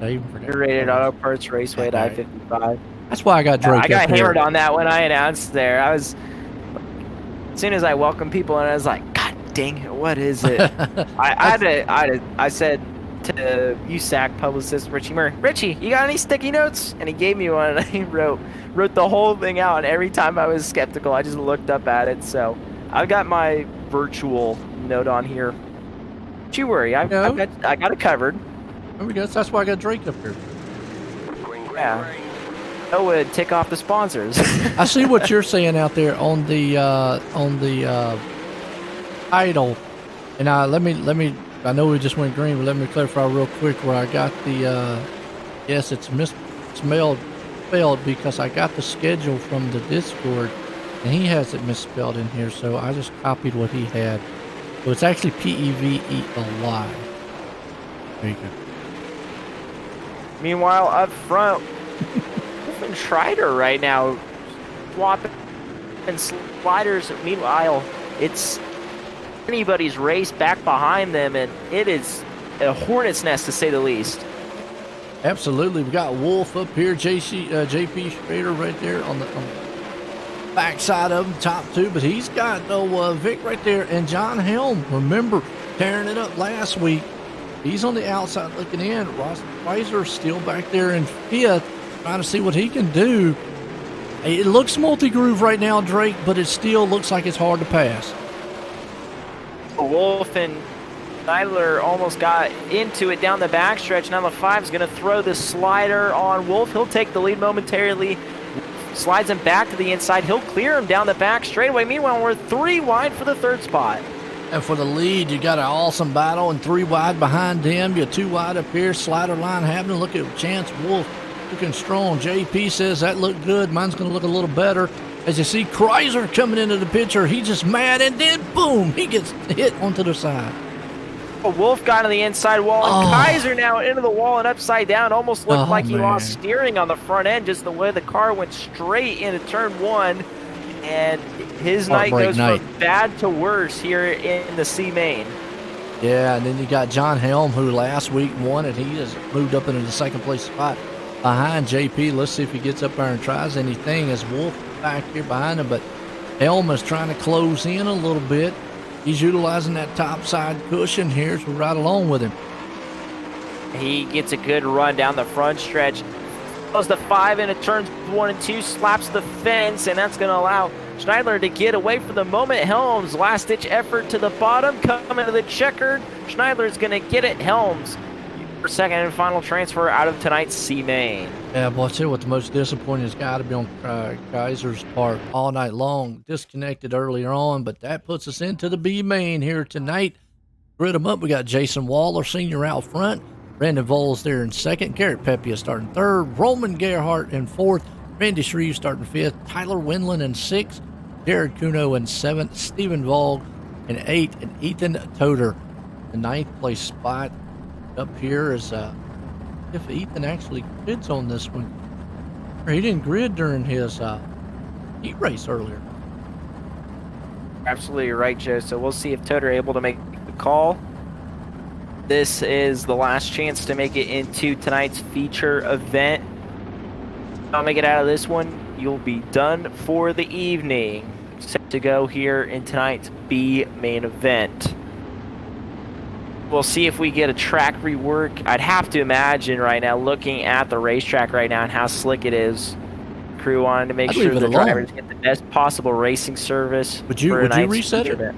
even for that. Rated Auto Parts Raceway at I-55. That's why I got Drake. I got hammered on that when I announced there. As soon as I welcomed people, and I was like, God dang it, what is it? I said, to USAC publicist Richie Murray. Richie, you got any sticky notes? And he gave me one, and I wrote the whole thing out. And every time I was skeptical, I just looked up at it. So I've got my virtual note on here. Don't you worry, I got it covered. There we go. That's why I got Drake up here. Yeah. That would tick off the sponsors. I see what you're saying out there on the title, and let me. I know we just went green, but let me clarify real quick where I got the. Yes, it's misspelled because I got the schedule from the Discord, and he has it misspelled in here, so I just copied what he had. So it's actually Pevely. There you go. Meanwhile, up front, and Schreider right now swapping and sliders. Meanwhile, it's anybody's race back behind them, and it is a hornet's nest to say the least. Absolutely. We got Wolf up here, JP Schrader right there on the backside of him, top two, but he's got no Vic right there. And John Helm, remember, tearing it up last week. He's on the outside looking in. Ross Weiser still back there in fifth, trying to see what he can do. It looks multi-groove right now, Drake, but it still looks like it's hard to pass. Wolf and Neidler almost got into it down the backstretch. Now the 5 is going to throw the slider on Wolf. He'll take the lead momentarily. Slides him back to the inside. He'll clear him down the back straightaway. Meanwhile, we're 3 wide for the third spot. And for the lead, you got an awesome battle, and 3 wide behind them. You're 2 wide up here. Slider line happening. Look at Chance Wolf looking strong. JP says that looked good. Mine's going to look a little better. As you see, Kreiser coming into the picture. He's just mad, and then boom, he gets hit onto the side. Wolf got on the inside wall, and Kaiser now into the wall and upside down. Almost looked like he lost steering on the front end, just the way the car went straight into turn 1. And his night goes from bad to worse here in the C main. Yeah, and then you got John Helm, who last week won it. He has moved up into the second place spot behind JP. Let's see if he gets up there and tries anything as Wolf back here behind him. But Helm is trying to close in a little bit. He's utilizing that top side cushion here, so we're right along with him. He gets a good run down the front stretch. Goes the 5 into turns 1 and 2, slaps the fence, and that's going to allow Schneidler to get away for the moment. Helms, last-ditch effort to the bottom, coming to the checkered. Schneidler's going to get it. Helms, for second and final transfer out of tonight's C main. Yeah, boy, I tell you what, the most disappointing has got to be on Kaiser's part all night long. Disconnected earlier on, but that puts us into the B main here tonight. Grid them up. We got Jason Waller, senior, out front. Brandon Voles there in second. Garrett Pepia starting third. Roman Gerhardt in fourth. Randy Shreve starting fifth. Tyler Windland in sixth. Jared Kuno in seventh. Stephen Vogue in eighth. And Ethan Toder, the ninth place spot. Up here is if Ethan actually grids on this one. He didn't grid during his heat race earlier. Absolutely right, Joe. So we'll see if Toder able to make the call. This is the last chance to make it into tonight's feature event. If I'll make it out of this one, you'll be done for the evening. Set to go here in tonight's B main event. We'll see if we get a track rework. I'd have to imagine right now, looking at the racetrack right now and how slick it is, crew wanted to make sure the drivers get the best possible racing service. Would you reset it? Event.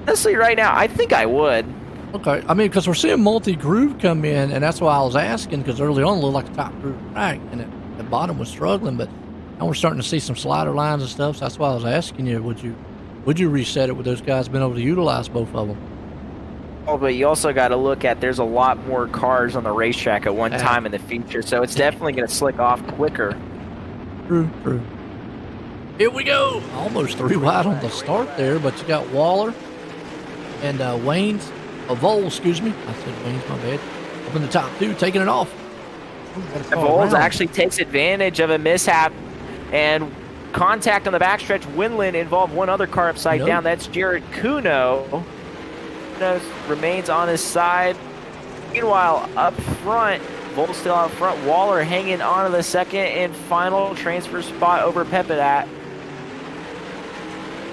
Honestly, right now, I think I would. Okay, I mean, because we're seeing multi-groove come in, and that's why I was asking, because early on it looked like a top groove track, and the bottom was struggling, but now we're starting to see some slider lines and stuff, so that's why I was asking you, would you reset it with those guys being able to utilize both of them? Oh, but you also got to look at there's a lot more cars on the racetrack at one time in the future, so it's definitely going to slick off quicker. True. Here we go. Almost 3 wide on the start there, but you got Waller and Voles, excuse me. I said Wayne's, my bad. Up in the top 2, taking it off. Voles actually takes advantage of a mishap, and contact on the backstretch. Windland involved one other car upside down. That's Jared Kuno. Remains on his side. Meanwhile, up front, Voles still out front. Waller hanging on to the second and final transfer spot over Pepidat.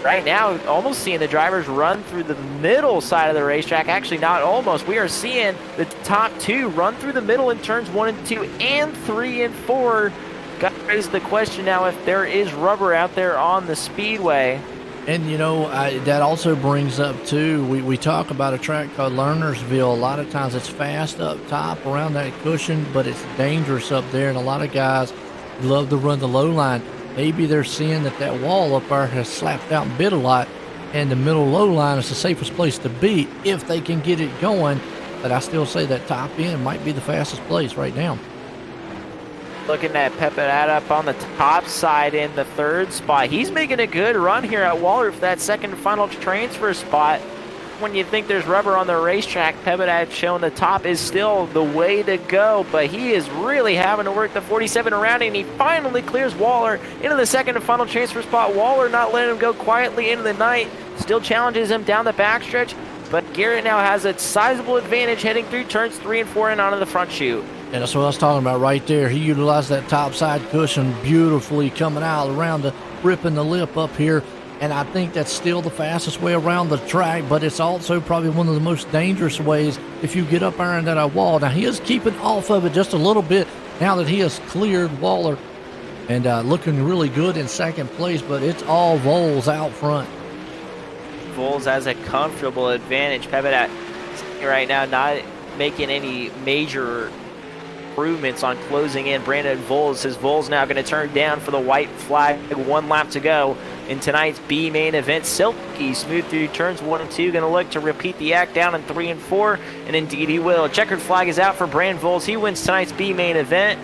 right now, almost seeing the drivers run through the middle side of the racetrack. Actually, not almost. We are seeing the top 2 run through the middle in turns 1 and 2 and 3 and 4. Got to raise the question now if there is rubber out there on the speedway. And, you know, that also brings up, too, we talk about a track called Lernersville. A lot of times it's fast up top around that cushion, but it's dangerous up there, and a lot of guys love to run the low line. Maybe they're seeing that wall up there has slapped out and bit a lot, and the middle low line is the safest place to be if they can get it going. But I still say that top end might be the fastest place right now. Looking at Pevely up on the top side in the 3rd spot. He's making a good run here at Waller for that second and final transfer spot. When you think there's rubber on the racetrack, Pevely showing the top is still the way to go, but he is really having to work the 47 around, and he finally clears Waller into the second and final transfer spot. Waller not letting him go quietly into the night, still challenges him down the backstretch, but Garrett now has a sizable advantage heading through turns 3 and 4 and onto the front chute. And that's what I was talking about right there. He utilized that top side cushion beautifully coming out around ripping the lip up here. And I think that's still the fastest way around the track, but it's also probably one of the most dangerous ways if you get up there in that wall. Now, he is keeping off of it just a little bit now that he has cleared Waller and looking really good in second place, but it's all Voles out front. Voles has a comfortable advantage. Pevely right now not making any major improvements on closing in Brandon Voles. His Voles now going to turn down for the white flag. 1 lap to go in tonight's B main event. Silky smooth through turns 1 and 2, going to look to repeat the act down in 3 and 4, and indeed he will. Checkered flag is out for Brandon Voles. He wins tonight's B main event.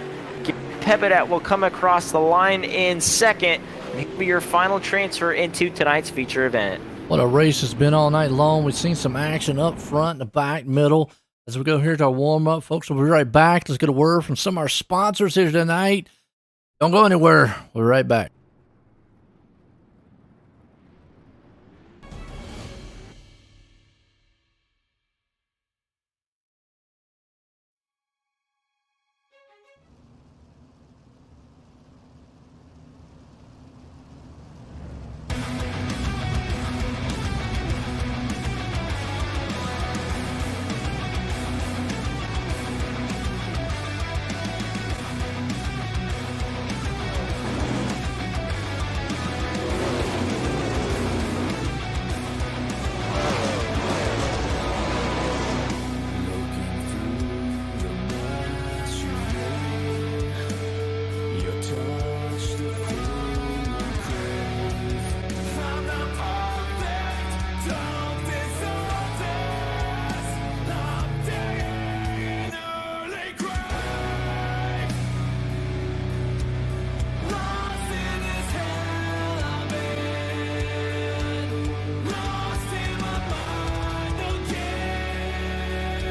Pevely will come across the line in second. He'll be your final transfer into tonight's feature event. What a race has been all night long. We've seen some action up front, the back, middle. As we go here to our warm-up, folks, we'll be right back. Let's get a word from some of our sponsors here tonight. Don't go anywhere. We'll be right back.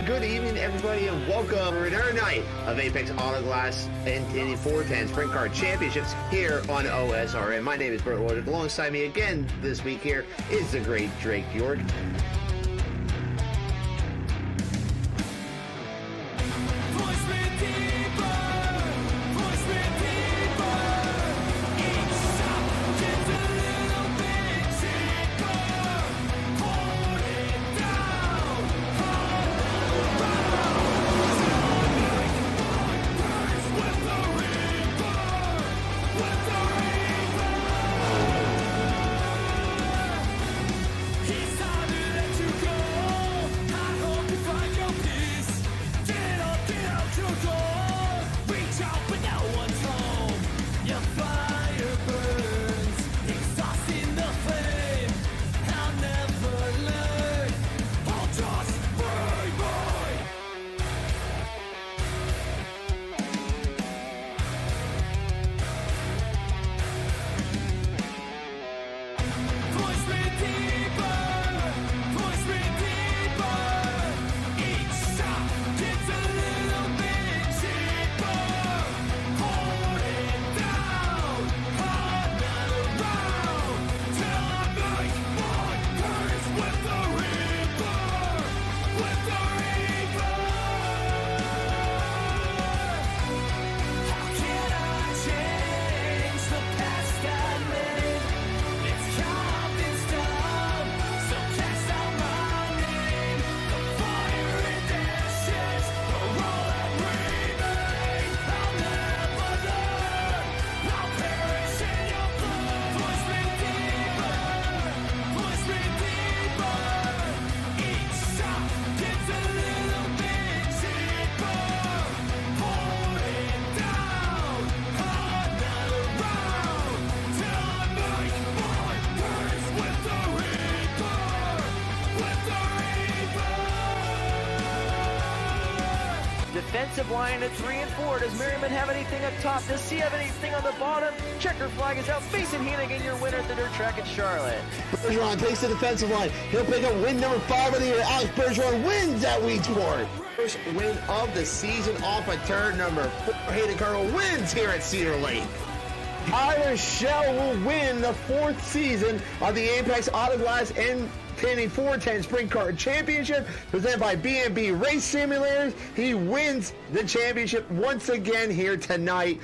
Good evening, everybody, and welcome to another night of Apex Auto Glass and Indy 410 Sprint Car Championships here on OSRN. My name is Bert Wojcik. Alongside me again this week here is the great Drake York. defensive line at 3 and 4. Does Merriman have anything up top? Does he have anything on the bottom? Checker flag is out. Mason Hannigan, your winner at the dirt track at Charlotte. Bergeron takes the defensive line. He'll pick up win number 5 of the year. Alex Bergeron wins at Weedsport. First win of the season off of turn number 4. Hayden Cargill wins here at Cedar Lake. Tyler Shell will win the 4th season of the Apex Autoglass and Tandy 410 Sprint Car Championship presented by B&B Race Simulators. He wins the championship once again here tonight.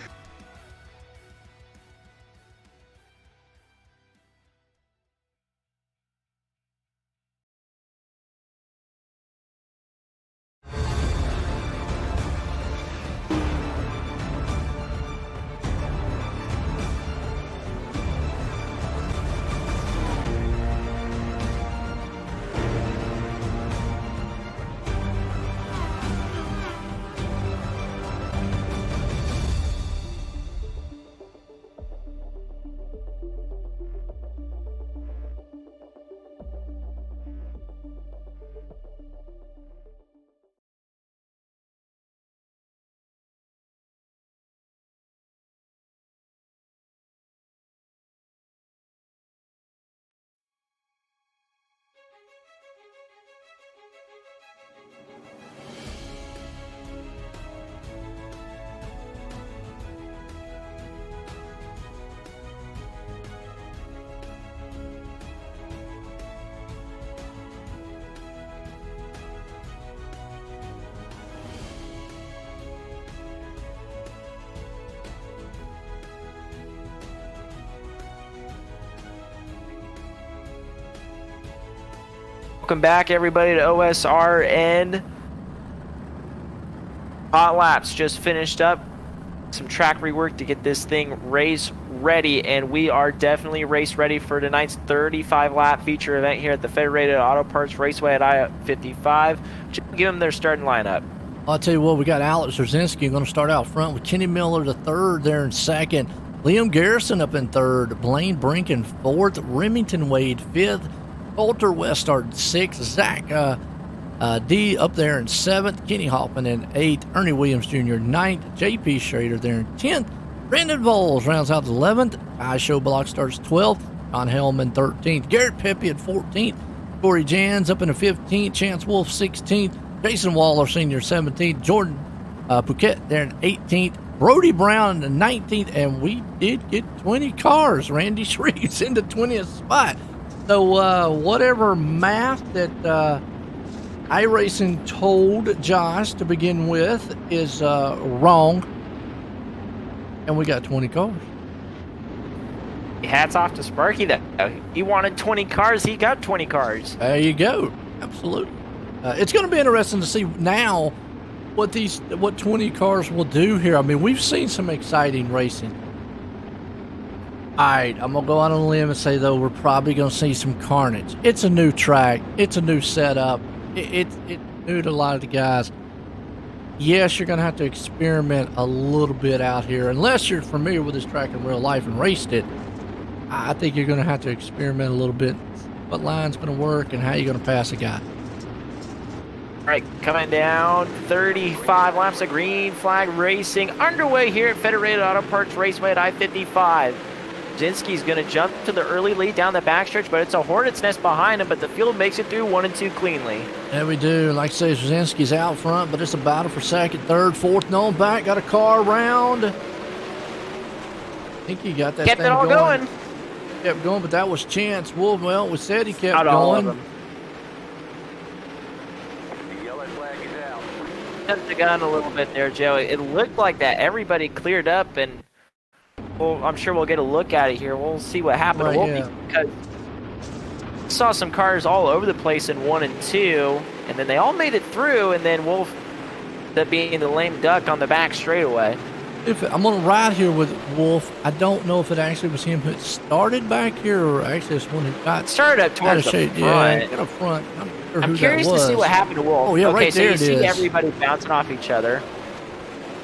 Welcome back, everybody, to OSR and Hot Laps. Just finished up some track rework to get this thing race ready, and we are definitely race ready for tonight's 35-lap feature event here at the Federated Auto Parts Raceway at I-55. Just give them their starting lineup. I'll tell you what, we got Alex Rzazinski going to start out front with Kenny Miller the third there in second, Liam Garrison up in third, Blaine Brinken fourth, Remington Wade fifth, Coulter Westard sixth, Zach D up there in seventh, Kenny Hoffman in eighth, Ernie Williams Jr. ninth, JP Schrader there in 10th, Brandon Bowles rounds out 11th, Show Block starts 12th, John Hellman 13th, Garrett Pepe at 14th, Corey Jans up in the 15th, Chance Wolf 16th, Jason Waller Sr. 17th, Jordan Pouquet there in 18th, Brody Brown in the 19th, and we did get 20 cars. Randy Shreves in the 20th spot. So whatever math that iRacing told Josh to begin with is wrong, and we got 20 cars. Hats off to Sparky. That he wanted 20 cars, he got 20 cars. There you go. Absolutely. It's going to be interesting to see now what 20 cars will do here. I mean, we've seen some exciting racing. All right, I'm going to go out on a limb and say, though, we're probably going to see some carnage. It's a new track. It's a new setup. It's new to a lot of the guys. Yes, you're going to have to experiment a little bit out here. Unless you're familiar with this track in real life and raced it, I think you're going to have to experiment a little bit. What line's going to work and how you're going to pass a guy. All right, coming down 35 laps of green flag racing underway here at Federated Auto Parts Raceway at I-55. Zinski's going to jump to the early lead down the backstretch, but it's a hornet's nest behind him, but the field makes it through 1 and 2 cleanly. Yeah, we do. Like I say, Zinski's out front, but it's a battle for second, third, fourth, no back. Got a car around. I think he got that Kept thing it all going. Kept going, but that was Chance Wolf. Well, we said he kept Not going. all of them. Jumped the gun a little bit there, Joe. It looked like that everybody cleared up, and I'm sure we'll get a look at it here. We'll see what happened. Right, yeah. Because saw some cars all over the place in 1 and 2, and then they all made it through, and then Wolf ended up being the lame duck on the back straightaway. I'm going to ride here with Wolf. I don't know if it actually was him who started back here or actually it's one who got started up towards the front. Yeah, got a front. I'm curious to see what happened to Wolf. Oh, yeah, okay, right so there you it see is. everybody bouncing off each other.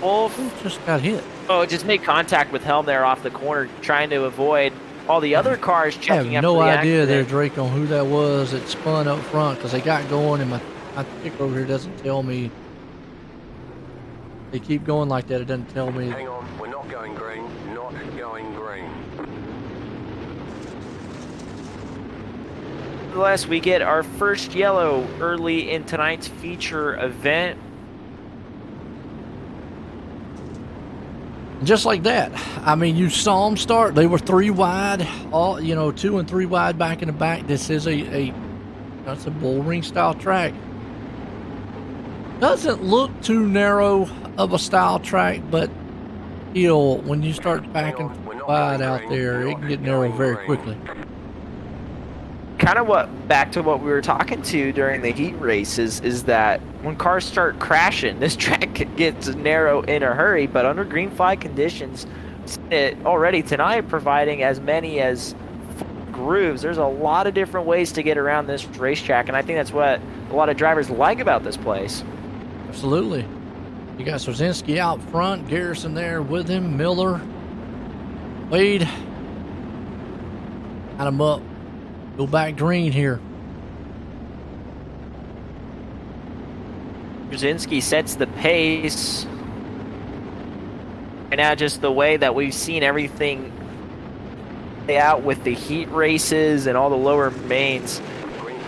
Wolf just got hit. Oh, just made contact with Helm there off the corner, trying to avoid all the other cars checking I have up no for the idea there, accident. Drake, on who that was that spun up front because they got going, and my ticker over here doesn't tell me. They keep going like that. It doesn't tell me. Hang on, we're not going green. Not going green. Nevertheless, we get our first yellow early in tonight's feature event. Just like that. I mean, you saw them start. They were 3 wide, all 2 and 3 wide back in the back. This is that's a bull ring style track. Doesn't look too narrow of a style track, but when you start backing wide out there, it can get narrow very quickly. Kind of back to what we were talking to during the heat races is that when cars start crashing, this track gets narrow in a hurry, but under green flag conditions, it already tonight providing as many as 4 grooves. There's a lot of different ways to get around this racetrack, and I think that's what a lot of drivers like about this place. Absolutely. You got Straczynski out front, Garrison there with him, Miller, Wade. Got him up. Go back green here. Straczynski sets the pace. And now just the way that we've seen everything play out with the heat races and all the lower mains.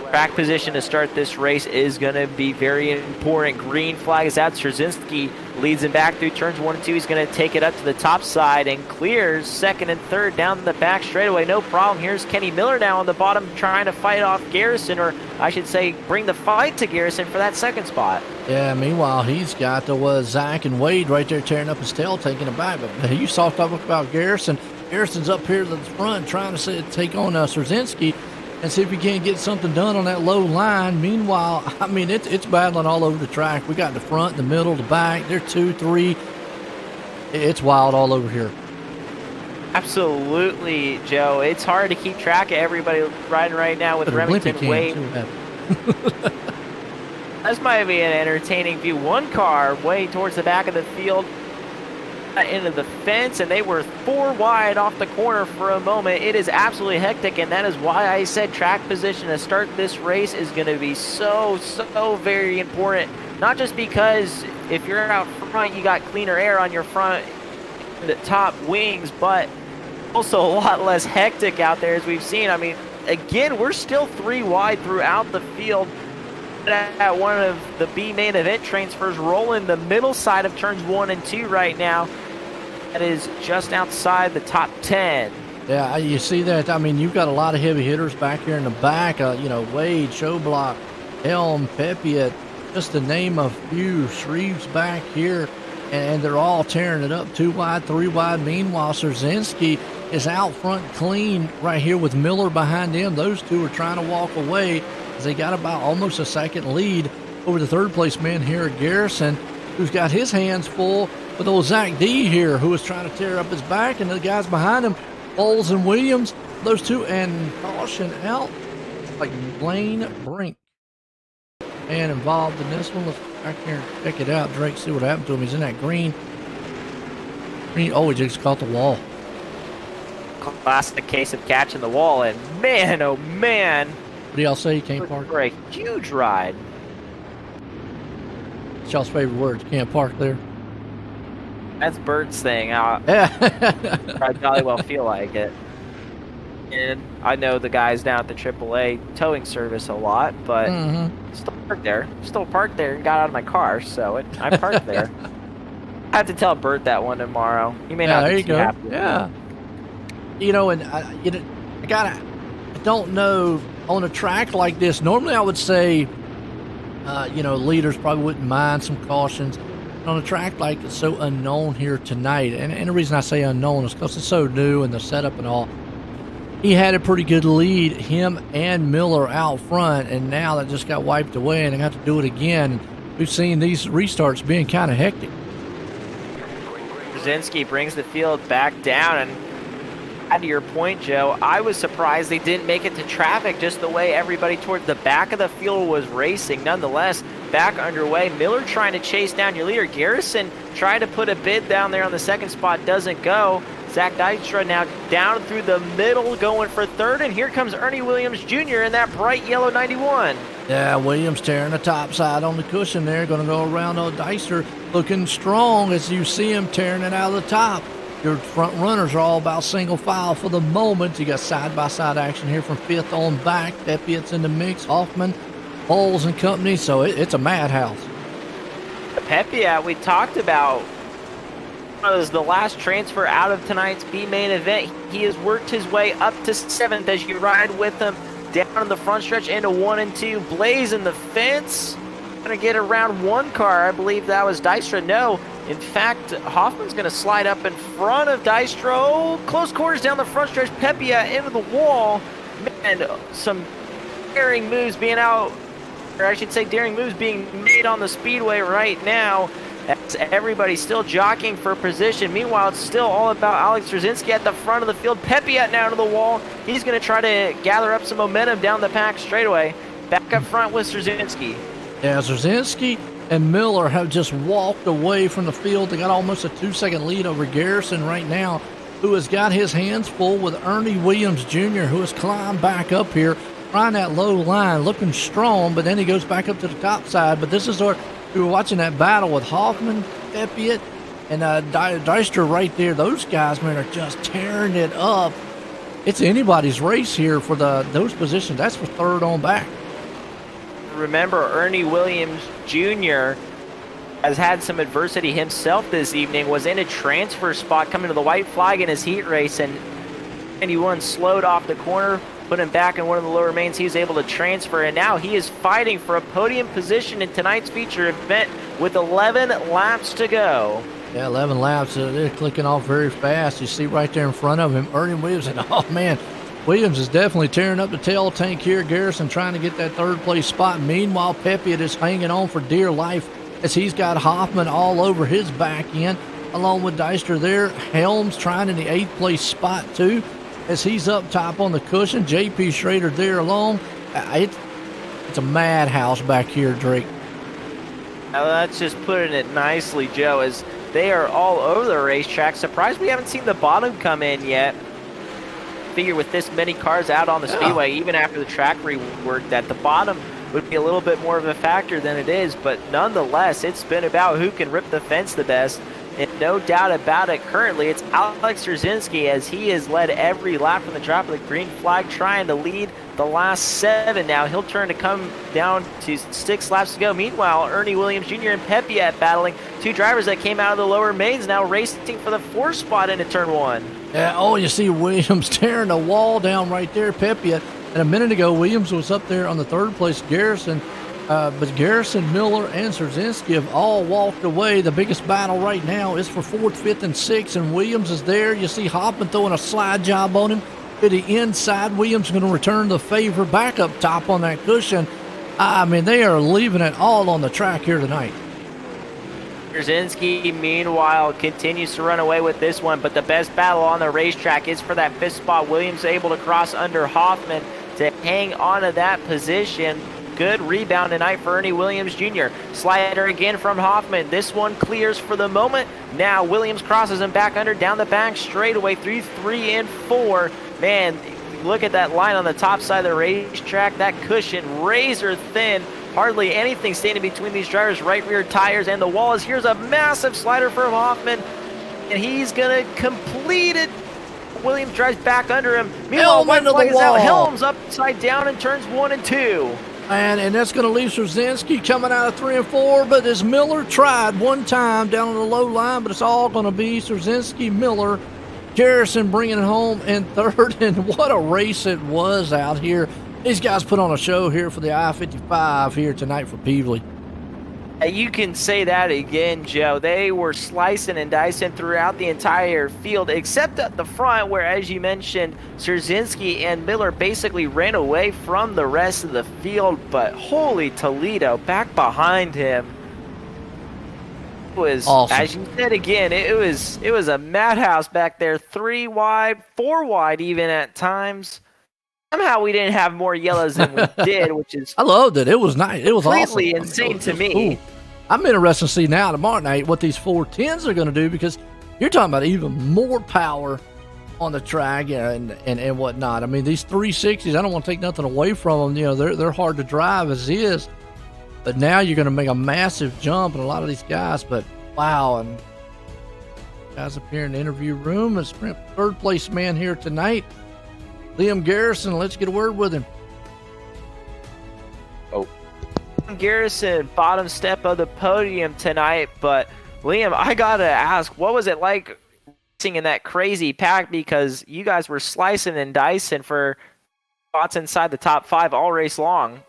Track position to start this race is going to be very important. Green flag is out. Straczynski leads him back through turns 1 and 2. He's going to take it up to the top side and clears 2nd and 3rd down the back straightaway. No problem. Here's Kenny Miller now on the bottom trying to fight off Garrison, or I should say bring the fight to Garrison for that 2nd spot. Yeah, meanwhile, he's got Zach and Wade right there tearing up his tail, taking it back. But you saw talk about Garrison. Garrison's up here to the front trying to take on Straczynski and see if we can't get something done on that low line. Meanwhile, I mean, it's battling all over the track. We got the front, the middle, the back. They're 2, 3. It's wild all over here. Absolutely, Joe. It's hard to keep track of everybody riding right now with Remington Wade. This might be an entertaining view. One car way towards the back of the field, into the fence, and they were 4 wide off the corner for a moment. It is absolutely hectic, and that is why I said track position to start this race is going to be so very important. Not just because if you're out front, you got cleaner air on your front, the top wings, but also a lot less hectic out there as we've seen. I mean, again, we're still 3 wide throughout the field. At one of the B main event transfers, rolling the middle side of turns 1 and 2 right now. That is just outside the top 10. Yeah, you see that. I mean, you've got a lot of heavy hitters back here in the back. Wade, Showblock, Helm, Pevely, just to name a few. Shreve's back here, and they're all tearing it up 2 wide, 3 wide. Meanwhile, Straczynski is out front clean right here with Miller behind him. Those 2 are trying to walk away. They got about almost a 2nd lead over the 3rd place man here at Garrison, who's got his hands full with old Zach D here, who is trying to tear up his back, and the guys behind him, Bowles and Williams, those 2, and caution out, like Blaine Brink. And involved in this one. Let's go back here and check it out. Drake, see what happened to him. He's in that green. Oh, he just caught the wall. Classic case of catching the wall, and man, oh man. What do y'all say? You can't park? For a huge ride. What's y'all's favorite words? Can't park there? That's Bert's thing. Yeah. I jolly well feel like it. And I know the guys down at the AAA towing service a lot, but still parked there. Still parked there and got out of my car, so I parked there. I have to tell Bert that one tomorrow. He may not there be you too go. happy with Yeah. I don't know, on a track like this, normally I would say, leaders probably wouldn't mind some cautions. On a track like it's so unknown here tonight, and the reason I say unknown is because it's so new and the setup and all, he had a pretty good lead, him and Miller out front, and now that just got wiped away and they got to do it again. We've seen these restarts being kind of hectic. Straczynski brings the field back down, and to your point, Joe, I was surprised they didn't make it to traffic just the way everybody towards the back of the field was racing. Nonetheless, back underway. Miller trying to chase down your leader. Garrison trying to put a bid down there on the 2nd spot. Doesn't go. Zach Dykstra now down through the middle going for 3rd. And here comes Ernie Williams Jr. in that bright yellow 91. Yeah, Williams tearing the top side on the cushion there. Going to go around on Deister, looking strong as you see him tearing it out of the top. Your front runners are all about single file for the moment. You got side-by-side action here from 5th on back. Pepiot's in the mix. Hoffman, Bowles and company. So it's a madhouse. Pepiot, we talked about, was the last transfer out of tonight's B-main event. He has worked his way up to 7th as you ride with him down in the front stretch into 1 and 2. Blazing the fence. Going to get around one car. I believe that was Dystra. No, in fact, Hoffman's going to slide up in front of Dystra. Oh, close quarters down the front stretch. Pepiot into the wall. Man, some daring moves being out, or I should say daring moves being made on the speedway right now. As everybody's still jockeying for position. Meanwhile, it's still all about Alex Rzazinski at the front of the field. Pepiot now to the wall. He's going to try to gather up some momentum down the pack straightaway. Back up front with Rzazinski. Yeah, Rzazinski and Miller have just walked away from the field. They got almost a 2-second lead over Garrison right now, who has got his hands full with Ernie Williams Jr., who has climbed back up here, trying that low line, looking strong, but then he goes back up to the top side. But this is where we were watching that battle with Hoffman, Pepiot, and Deister right there. Those guys, man, are just tearing it up. It's anybody's race here for those positions. That's for 3rd on back. Remember, Ernie Williams Jr. has had some adversity himself this evening, was in a transfer spot coming to the white flag in his heat race, and he slowed off the corner, put him back in one of the lower mains. He was able to transfer, and now he is fighting for a podium position in tonight's feature event with 11 laps to go. Yeah, 11 laps. They're clicking off very fast. You see right there in front of him, Ernie Williams, and oh, man, Williams is definitely tearing up the tail tank here. Garrison trying to get that 3rd place spot. Meanwhile, Pepiot is hanging on for dear life as he's got Hoffman all over his back end, along with Deister there. Helms trying in the 8th place spot, too, as he's up top on the cushion. J.P. Schrader there along. It's a madhouse back here, Drake. Now that's just putting it nicely, Joe, as they are all over the racetrack. Surprised we haven't seen the bottom come in yet. Figure with this many cars out on the speedway, even after the track rework, that the bottom would be a little bit more of a factor than it is. But nonetheless, it's been about who can rip the fence the best. And no doubt about it, currently it's Alex Rzazinski, as he has led every lap from the drop of the green flag, trying to lead the last 7. Now he'll turn to come down to 6 laps to go. Meanwhile, Ernie Williams Jr. and Pepiot battling, 2 drivers that came out of the lower mains, now racing for the 4th spot into turn 1. Yeah, oh, you see Williams tearing the wall down right there, Pepiot. And a minute ago, Williams was up there on the 3rd place, Garrison. But Garrison, Miller, and Rzazinski have all walked away. The biggest battle right now is for 4th, 5th, and 6th, and Williams is there. You see Hoffman throwing a slide job on him to the inside. Williams going to return the favor back up top on that cushion. I mean, they are leaving it all on the track here tonight. Rzazinski, meanwhile, continues to run away with this one, but the best battle on the racetrack is for that 5th spot. Williams able to cross under Hoffman to hang on to that position. Good rebound tonight for Ernie Williams Jr. Slider again from Hoffman. This one clears for the moment. Now Williams crosses him back under, down the back straightaway through 3 and 4. Man, look at that line on the top side of the racetrack. That cushion, razor thin. Hardly anything standing between these drivers' right rear tires and the wall. Here's a massive slider from Hoffman, and he's going to complete it. Williams drives back under him. Meanwhile, white flag is out. Helms upside down in turns 1 and 2. And that's going to leave Rzazinski coming out of 3 and 4. But as Miller tried one time down on the low line, but it's all going to be Rzazinski, Miller, Garrison bringing it home in 3rd. And what a race it was out here. These guys put on a show here for the I-55 here tonight for Pevely. You can say that again, Joe. They were slicing and dicing throughout the entire field, except at the front where, as you mentioned, Rzazinski and Miller basically ran away from the rest of the field. But holy Toledo, back behind him. It was awesome. As you said again, it was a madhouse back there. 3 wide, 4 wide even at times. Somehow we didn't have more yellows than we did, which is I loved it. It was nice. It was completely awesome. Insane to me. Cool. I'm interested to see now tomorrow night what these 410s are going to do, because you're talking about even more power on the track and whatnot. I mean, these 360s, I don't want to take nothing away from them. You know, they're hard to drive as is, but now you're going to make a massive jump in a lot of these guys. But wow, and guys up here in the interview room, and sprint third place man here tonight, Liam Garrison. Let's get a word with him. Garrison, bottom step of the podium tonight, but Liam, I gotta ask, what was it like racing in that crazy pack? Because you guys were slicing and dicing for spots inside the top 5 all race long.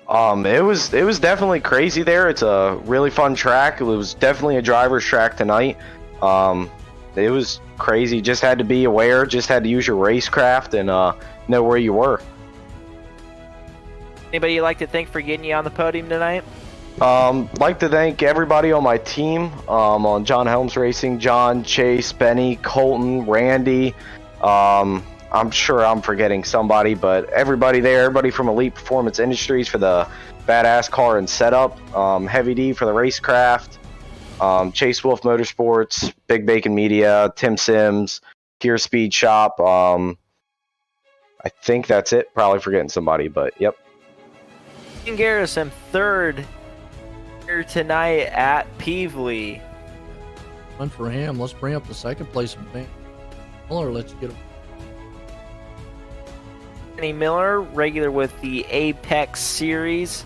It was definitely crazy there. It's a really fun track. It was definitely a driver's track tonight. It was crazy. Just had to be aware. Just had to use your racecraft and know where you were. Anybody you'd like to thank for getting you on the podium tonight? Like to thank everybody on my team, on John Helms Racing, John, Chase, Benny, Colton, Randy. I'm sure I'm forgetting somebody, but everybody there, everybody from Elite Performance Industries for the badass car and setup, Heavy D for the racecraft, Chase Wolf Motorsports, Big Bacon Media, Tim Sims, Pure Speed Shop. I think that's it. Probably forgetting somebody, but yep. Garrison, third here tonight at Pevely. One for him. Let's bring up the second place man. Miller, let's get him. Kenny Miller, regular with the Apex Series.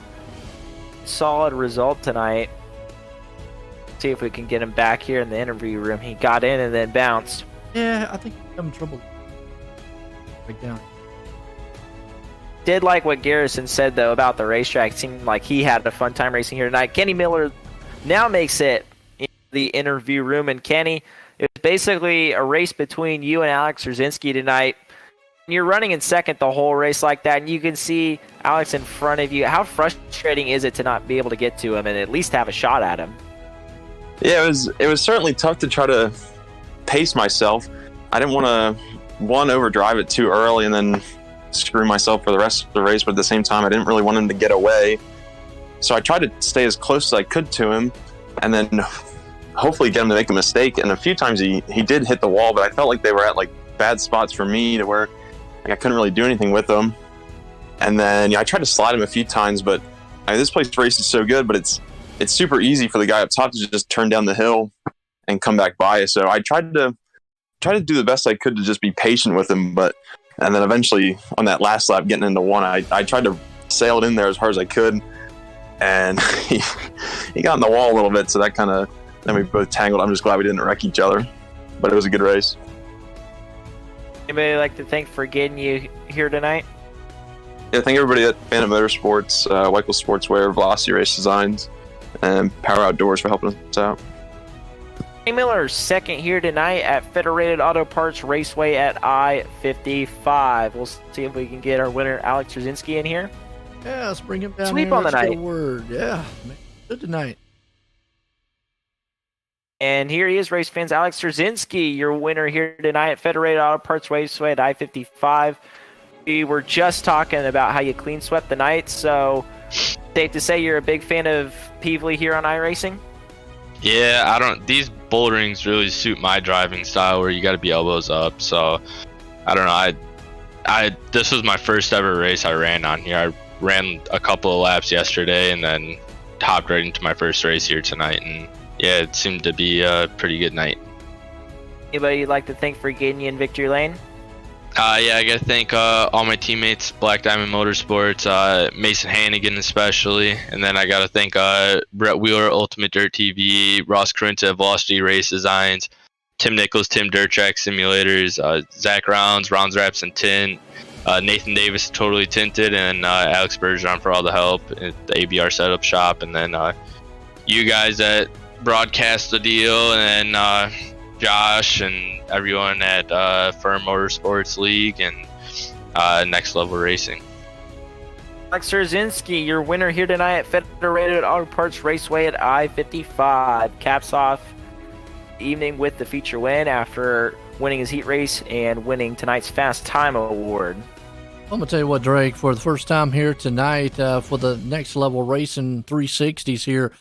Solid result tonight. See if we can get him back here in the interview room. He got in and then bounced. Yeah, I think he's having trouble. Right down. Did like what Garrison said, though, about the racetrack. It seemed like he had a fun time racing here tonight. Kenny Miller now makes it in the interview room. And Kenny, it was basically a race between you and Alex Rzinski tonight. You're running in second the whole race like that, and you can see Alex in front of you. How frustrating is it to not be able to get to him and at least have a shot at him? Yeah, it was certainly tough to try to pace myself. I didn't want to, overdrive it too early and then screw myself for the rest of the race, but at the same time, I didn't really want him to get away. So I tried to stay as close as I could to him and then hopefully get him to make a mistake. And a few times he did hit the wall, but I felt like they were at like bad spots for me to where like I couldn't really do anything with them. And then I tried to slide him a few times, but this place race is so good, but it's super easy for the guy up top to just turn down the hill and come back by. So I tried to do the best I could to just be patient with him, and then eventually on that last lap getting into one, I tried to sail it in there as hard as I could, and he got in the wall a little bit, so that kind of, then we both tangled. I'm just glad we didn't wreck each other, but it was a good race. Anybody like to thank for getting you here tonight? Yeah, thank everybody at Phantom Motorsports, Weichel Sportswear, Velocity Race Designs, and Power Outdoors for helping us out. Kenny Miller, second here tonight at Federated Auto Parts Raceway at I-55. We'll see if we can get our winner, Alex Rzinski, in here. Yeah, let's bring him down. Sweep here. on the Let's get night. a word. Yeah, man. Good tonight. And here he is, race fans. Alex Rzinski, your winner here tonight at Federated Auto Parts Raceway at I-55. We were just talking about how you clean swept the night, so safe to say you're a big fan of Pevely here on iRacing? Yeah, these boulderings really suit my driving style where you got to be elbows up. So I don't know. This was my first ever race I ran on here. I ran a couple of laps yesterday and then hopped right into my first race here tonight. And yeah, it seemed to be a pretty good night. Anybody you'd like to thank for getting you in victory lane? Yeah, I got to thank all my teammates, Black Diamond Motorsports, Mason Hannigan especially, and then I got to thank Brett Wheeler, Ultimate Dirt TV, Ross Carunta, Velocity Race Designs, Tim Nichols, Tim Dirt Track Simulators, Zach Rounds Wraps and Tint, Nathan Davis, Totally Tinted, and Alex Bergeron for all the help at the ABR Setup Shop, and then you guys that broadcast the deal, and then Josh and everyone at Firm Motorsports League and Next Level Racing. Alex Rzinski, your winner here tonight at Federated Auto Parts Raceway at I-55. Caps off the evening with the feature win after winning his heat race and winning tonight's Fast Time Award. I'm going to tell you what, Drake, for the first time here tonight for the Next Level Racing 360's here,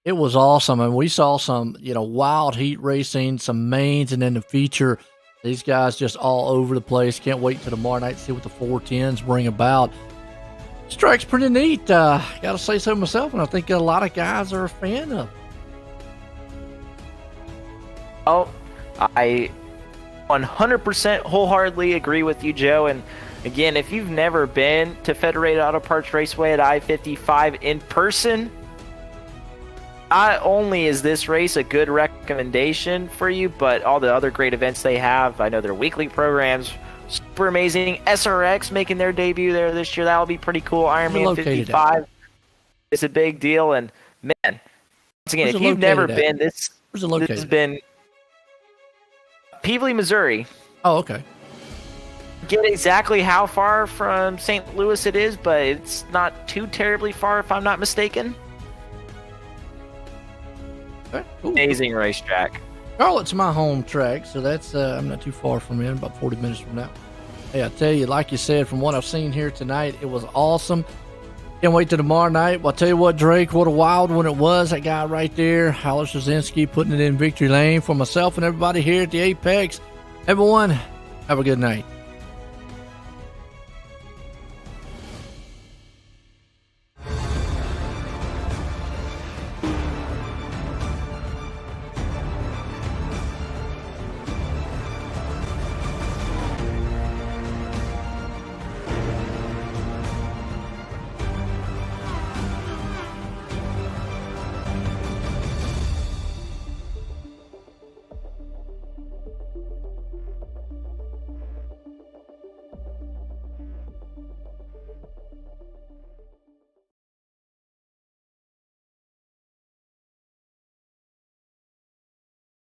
it was awesome. And we saw some, wild heat racing, some mains, and then the feature. These guys just all over the place. Can't wait till tomorrow night to see what the 410s bring about. This track's pretty neat. Gotta say so myself, and I think a lot of guys are a fan of it. Oh, I 100% wholeheartedly agree with you, Joe. And again, if you've never been to Federated Auto Parts Raceway at I-55 in person, not only is this race a good recommendation for you, but all the other great events they have. I know their weekly programs, super amazing. SRX making their debut there this year. That'll be pretty cool. Ironman 55 is a big deal. And man, once again, if you've never been, this has been Pevely, Missouri. Oh, okay. Get exactly how far from St. Louis it is, but it's not too terribly far if I'm not mistaken. Okay, cool. Amazing racetrack. Charlotte's my home track, so that's I'm not too far from it, about 40 minutes from now. Hey, I tell you, like you said, from what I've seen here tonight, it was awesome. Can't wait till tomorrow night. Well, I'll tell you what, Drake, what a wild one it was. That guy right there, Haller Straczynski, putting it in victory lane for myself and everybody here at the Apex. Everyone, have a good night.